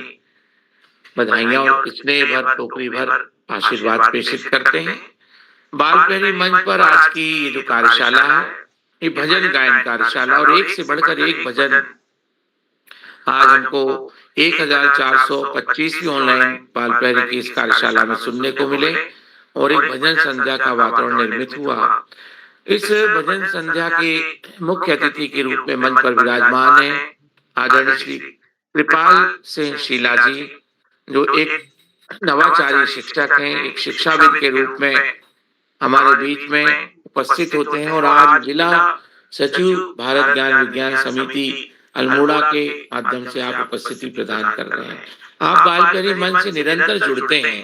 बधाइयां और स्नेह भर टोकरी भर आशीर्वाद प्रेषित करते हैं। बालप्रेमी मंच पर आज की ये जो कार्यशाला है, ये भजन गायन कार्यशाला और एक से बढ़कर एक भजन आज हमको 1425वीं ऑनलाइन बालप्रेमी की इस कार्यशाला में सुनने को मिले और एक भजन संध्या का वातावरण निर्मित हुआ। इस भजन संध्या के मुख्य अतिथि के रूप में मंच पर विराजमान है आदरणीय श्री कृपाल सिंह शीला जी, जो एक नवाचारी शिक्षक हैं, एक शिक्षाविद के रूप में हमारे बीच में उपस्थित होते हैं और आज जिला सचिव भारत ज्ञान विज्ञान समिति अल्मोड़ा के माध्यम से आप उपस्थिति प्रदान कर रहे हैं। आप बालप्रेमी मंच से निरंतर जुड़ते हैं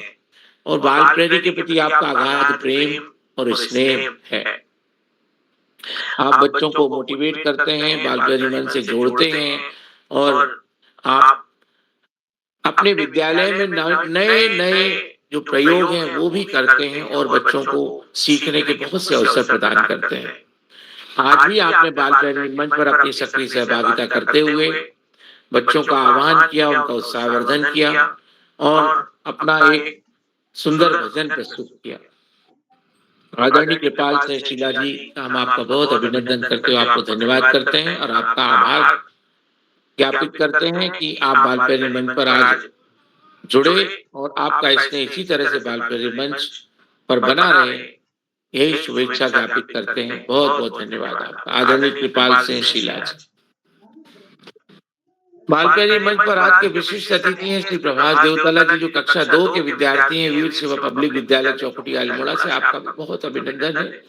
और बालप्रेमी के प्रति आपका अगाध प्रेम और स्नेह है। आप बच्चों को मोटिवेट करते हैं, बालप्रेमी मंच से जोड़ते हैं और आप अपने विद्यालय में नए नए जो प्रयोग हैं वो भी करते हैं और बच्चों को सीखने के बहुत से अवसर प्रदान करते हैं। आज भी आपने बाल प्रेमी मंच पर अपनी सक्रिय सहभागिता करते हुए बच्चों का आह्वान किया, उनका उत्साहवर्धन किया और अपना एक सुंदर भजन प्रस्तुत किया। आदरणीय कृपाल सिंह शीला जी, हम आपका बहुत अभिनंदन करते हुए आपको धन्यवाद करते हैं और आपका आभार ज्ञापित करते हैं कि आप बाल प्रेमी मंच पर आज जुड़े और आपका स्नेह इसी तरह से बाल प्रेमी मंच पर बना रहे, यही शुभेच्छा ज्ञापित करते हैं। बहुत बहुत धन्यवाद आपका। आदरणीय कृपाल सिंह शीला जी। बाल प्रेमी मंच पर आज के विशिष्ट अतिथि हैं श्री प्रभास देवतला जी, जो कक्षा 2 के विद्यार्थी हैं, वीर सेवा पब्लिक विद्यालय चौखुटी अल्मोड़ा से। आपका भी बहुत अभिनंदन है।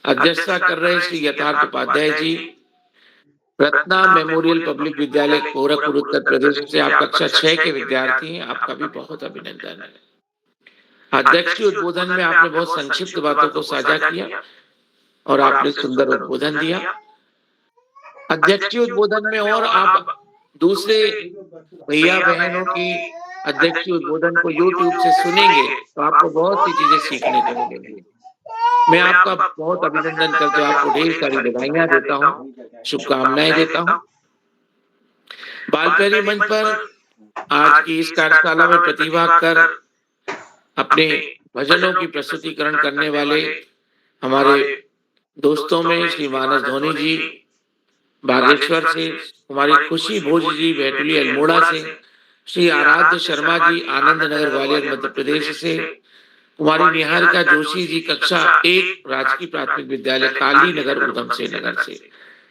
अध्यक्षता कर रहे श्री यथार्थ उपाध्याय जी, रत्ना मेमोरियल पब्लिक विद्यालय गोरखपुर उत्तर प्रदेश से। आप कक्षा 6 के विद्यार्थी हैं, आपका भी बहुत अभिनंदन है। अध्यक्ष के उद्बोधन में आपने बहुत संक्षिप्त बातों को साझा किया और आपने सुंदर उद्बोधन दिया। अध्यक्ष के उद्बोधन में और आप दूसरे भैया बहनों की अध्यक्ष के उद्बोधन को YouTube से सुनेंगे तो आपको बहुत सी चीजें सीखने को मिलेंगी। मैं आपका बहुत अभिनंदन करते हुए आपको ढेर सारी बधाइयां देता हूँ, शुभकामनाएं देता हूँ। बाल प्रेमी मंच पर आज की इस कार्यशाला में प्रतिभा कर अपने भजनों की प्रस्तुतिकरण करने वाले हमारे दोस्तों में श्री मानस धोनी जी बागेश्वर से, कुमारी खुशी भोज जी बैतूली अल्मोड़ा से, श्री आराध्य शर्मा जी आनंद नगर ग्वालियर मध्य प्रदेश से, कुमारी निहारिका जोशी जी कक्षा 1 राजकीय प्राथमिक विद्यालय काली नगर उधम से नगर से,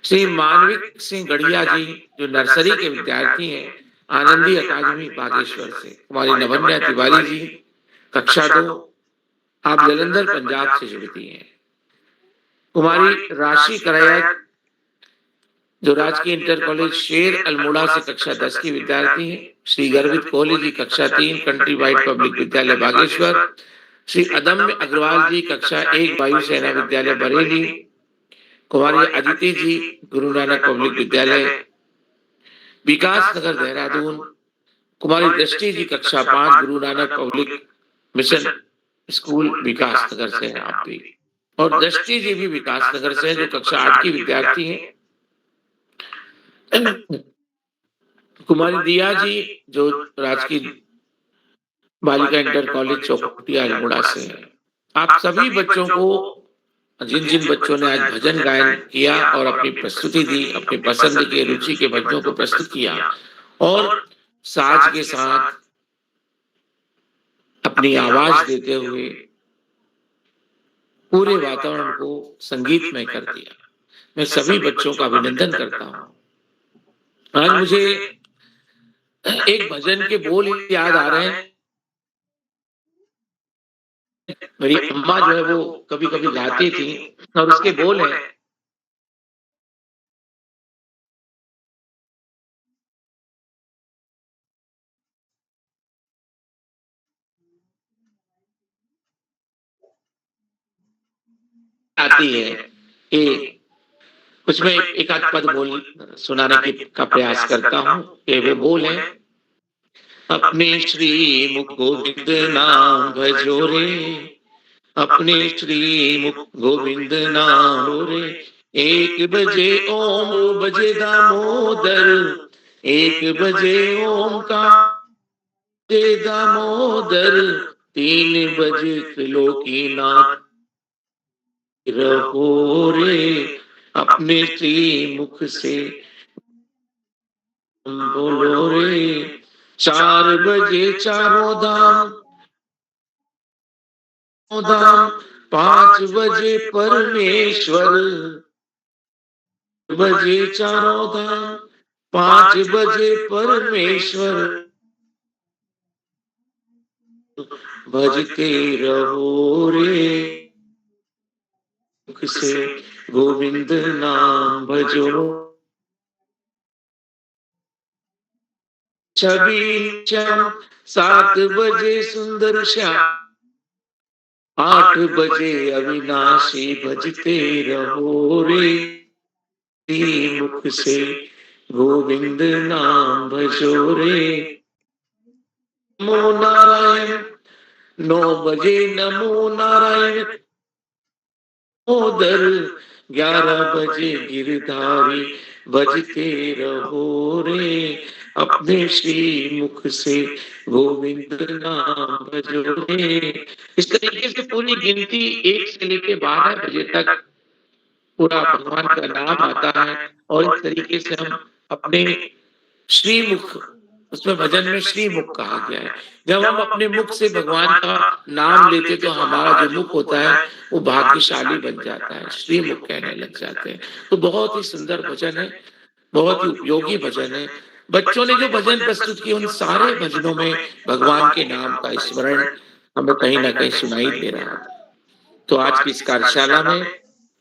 श्री मानविक सिंह गढ़िया जी जो नर्सरी के विद्यार्थी हैं आनंदी अकादमी बागेश्वर से, कुमारी नवन्या तिवारी जी कक्षा 2, आप जलंधर पंजाब से जुड़ती हैं, कुमारी राशि कराया जो राजकीय इंटर कॉलेज शेर अल्मोड़ा से कक्षा 10 की विद्यार्थी हैं, श्री गर्वित कोहली जी कक्षा 3 कंट्री वाइड पब्लिक विद्यालय बागेश्वर, श्री अदम्य अग्रवाल जी कक्षा 1 वायुसेना विद्यालय बरेली, कुमारी अदिति जी गुरु नानक पब्लिक विद्यालय विकास नगर देहरादून, कुमारी दृष्टि जी कक्षा 5 Guru Nanak public mission school विकास नगर से हैं आप भी, और दृष्टि जी भी विकास नगर से हैं जो कक्षा 8 की विद्यार्थी हैं। कुमारी दिया जी जो राजकीय बालिका इंटर कॉलेज चौखुटी अल्मोड़ा से है। आप सभी बच्चों को, जिन जिन बच्चों ने आज भजन गायन किया और अपनी प्रस्तुति दी, अपनी पसंद के रुचि के भजनों को प्रस्तुत किया और साज के साथ अपनी आवाज देते हुए पूरे वातावरण को संगीतमय कर दिया, मैं सभी बच्चों का अभिनंदन करता हूँ। आज मुझे एक भजन के बोल याद आ रहे हैं। मेरी अम्मा जो है वो कभी कभी गाती थी और उसके बोल है, आती है कि कुछ में एक आध पद बोल सुनाने का प्रयास करता हूँ। ये वो बोल है, अपने श्री मुख गोविंद नाम भजो रे, अपने श्री मुख गोविंद नाम रे, 1 बजे ओम बजे दामोदर, 1 बजे ओम का दामोदर, 3 बजे त्रिलोकीनाथ रहो रे, अपने श्री मुख से बोलो रे, 4 बजे चारों धाम, 5 बजे परमेश्वर, बजे चारों धाम, 5 बजे परमेश्वर, भजते रहो रे, मुख से गोविंद नाम भजो, छवि श्याम, 7 बजे सुंदर श्याम, 8 बजे अविनाशी भजते रहो रे, मुख से गोविंद नाम भजो रे, नमो नारायण, 9 बजे नमो नारायण, दामोदर 11 बजे गिरधारी बजते रहो रे, अपने श्री मुख से गोविंद नाम भजो रे। इस तरीके से पूरी गिनती 1 से लेके 12 बजे तक पूरा भगवान का नाम आता है और इस तरीके से हम अपने श्रीमुख, उसमें भजन में श्रीमुख कहा गया है। जब हम अपने मुख से भगवान का नाम लेते तो हमारा जो मुख होता है वो भाग्यशाली बन जाता है, श्रीमुख कहने लग जाते हैं। तो बहुत ही सुंदर भजन है, बहुत ही उपयोगी भजन है। बच्चों ने जो भजन प्रस्तुत किए उन सारे भजनों में भगवान के नाम का स्मरण हमें कहीं ना कहीं सुनाई दे रहा है। तो आज की इस कार्यशाला में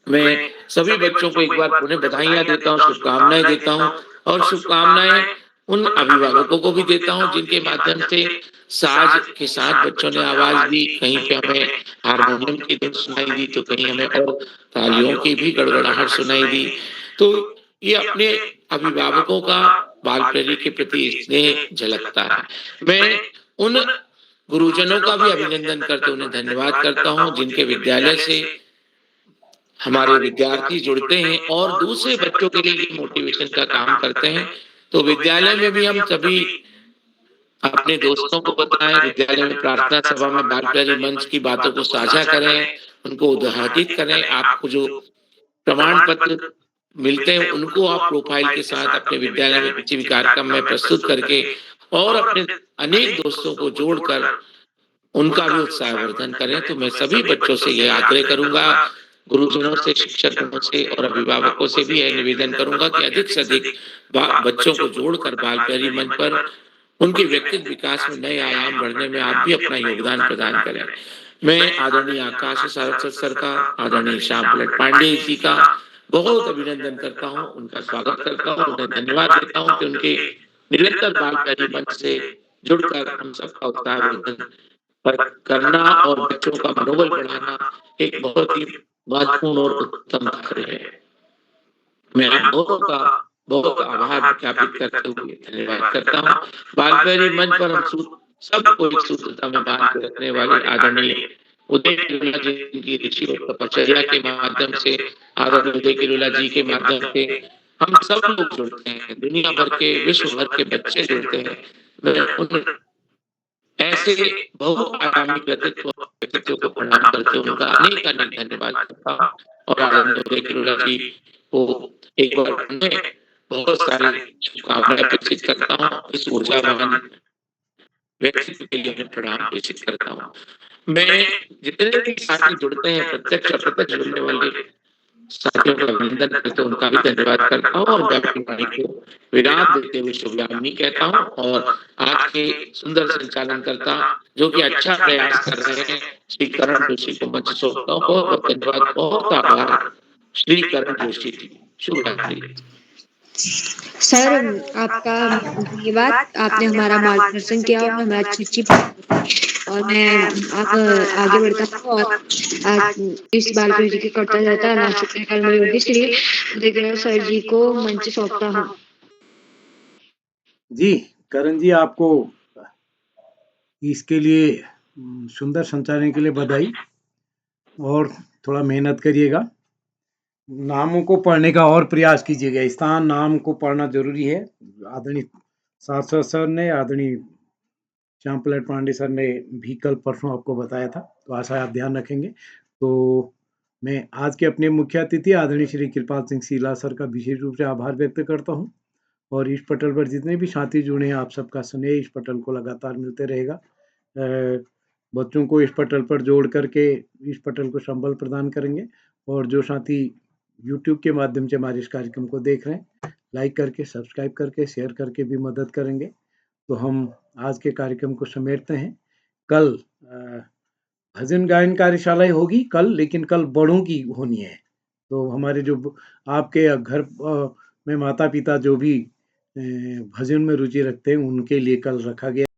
मैं सभी बच्चों को एक बार पुनः बधाइयां देता हूँ, शुभकामनाएं देता हूँ और शुभकामनाएं उन अभिभावकों को भी देता हूँ जिनके माध्यम से साज के साथ बच्चों ने आवाज दी। कहीं पे हमें हारमोनियम की धुन सुनाई दी तो कहीं हमें और तालियों की भी गड़गड़ाहट सुनाई दी। तो ये अपने अभिभावकों का बाल प्रेरी के प्रति स्नेह झलकता है। मैं उन गुरुजनों का भी अभिनंदन करते उन्हें धन्यवाद करता हूँ जिनके विद्यालय से हमारे विद्यार्थी जुड़ते हैं और दूसरे बच्चों के लिए मोटिवेशन का काम करते हैं। तो विद्यालय में भी हम सभी अपने दोस्तों को बताएं, विद्यालय में प्रार्थना सभा में बाल प्रेरी मंच की बातों को साझा करें, उनको उद्घाटित करें। आपको जो प्रमाण पत्र मिलते हैं उनको आप प्रोफाइल के साथ अपने विद्यालय में किसी भी कार्यक्रम में प्रस्तुत करके और अपने अनेक दोस्तों को जोड़कर उनका भी उत्साहवर्धन करें। तो मैं सभी बच्चों से यह आग्रह करूंगा, गुरुजनों से, शिक्षकों से और अभिभावकों से भी यह निवेदन करूंगा कि अधिक से अधिक बच्चों को जोड़कर बाल प्रेरी मंच पर उनके व्यक्तिगत विकास में नए आयाम बढ़ने में आप भी अपना योगदान प्रदान करें। मैं आदरणीय आकाश सारस्वत सर का, आदरणीय श्याम पलट पांडे जी का बहुत अभिनंदन करता हूँ, उनका स्वागत करता हूँ, उन्हें धन्यवाद देता हूँ कि उनके निरंतर बाल प्रेरी मंच से जुड़कर हम सबका उत्साहवर्धन करना और बच्चों का मनोबल बढ़ाना एक बहुत ही महत्वपूर्ण और उत्तम कार्य है। मैं आप दोनों का बहुत आभार ज्ञापित करते हुए धन्यवाद करता हूँ। बाल प्रेरी मंच पर हम सबको एक सूत्रता में बांध के रखने वाले आदरणीय उदय किरोला जी की ऋषि और तपश्चर्या के माध्यम से, आदरणीय उदय किरोला जी के माध्यम से हम सब लोग जुड़ते हैं, दुनिया भर के, विश्व भर के बच्चे जुड़ते हैं। मैं उन ऐसे बहुआयामी व्यक्तित्व को प्रणाम करते हुए उनका अनेक अनेक धन्यवाद करता हूँ और आदरणीय उदय किरोला जी को एक बार उन्हें बहुत सारी शुभकामनाएं प्रेषित करता हूँ। इस ऊर्जावान व्यक्तित्व के लिए उन्हें प्रणाम प्रेषित करता हूँ। मैं जितने भी साथी जुड़ते हैं, प्रत्यक्ष अप्रत्यक्ष जुड़ने वाले साथियों का अभिनंदन करते उनका भी धन्यवाद करता हूँ और मैं अपनी वाणी को विराम देते हुए शुभकामनाएं कहता हूँ और आज के सुंदर संचालन करता जो कि अच्छा प्रयास कर रहे हैं श्री करण जोशी को मंच सौंपता हूँ। बहुत बहुत धन्यवाद, बहुत आभार श्री करण जोशी जी। शुभ रात्रि सर, आपका धन्यवाद। आपने हमारा मार्गदर्शन किया और हमें अच्छी और मैं आप आगे बढ़ता हूँ और आज इस बाल प्रेरी के करता जाता राष्ट्रीय श्री उदय किरोला सर जी को मंच सौंपता हूँ। जी करण जी, आपको इसके लिए सुंदर संचालन के लिए बधाई और थोड़ा मेहनत करिएगा, नामों को पढ़ने का और प्रयास कीजिएगा। स्थान नाम को पढ़ना जरूरी है। आदरणीय सारस्वत सर ने, आदरणीय श्याम पलट पांडे सर ने भी कल परसों आपको बताया था, तो आशा है आप ध्यान रखेंगे। तो मैं आज के अपने मुख्य अतिथि आदरणीय श्री कृपाल सिंह सीला सर का विशेष रूप से आभार व्यक्त करता हूँ और इस पटल पर जितने भी साथी जुड़े हैं, आप सबका स्नेह इस पटल को लगातार मिलते रहेगा। बच्चों को इस पटल पर जोड़ करके इस पटल को संबल प्रदान करेंगे और जो साथी YouTube के माध्यम से हमारे इस कार्यक्रम को देख रहे हैं, लाइक करके, सब्सक्राइब करके, शेयर करके भी मदद करेंगे। तो हम आज के कार्यक्रम को समेटते हैं। कल भजन गायन कार्यशालाएं होगी कल, लेकिन कल बड़ों की होनी है। तो हमारे जो आपके घर में माता पिता जो भी भजन में रुचि रखते हैं, उनके लिए कल रखा गया।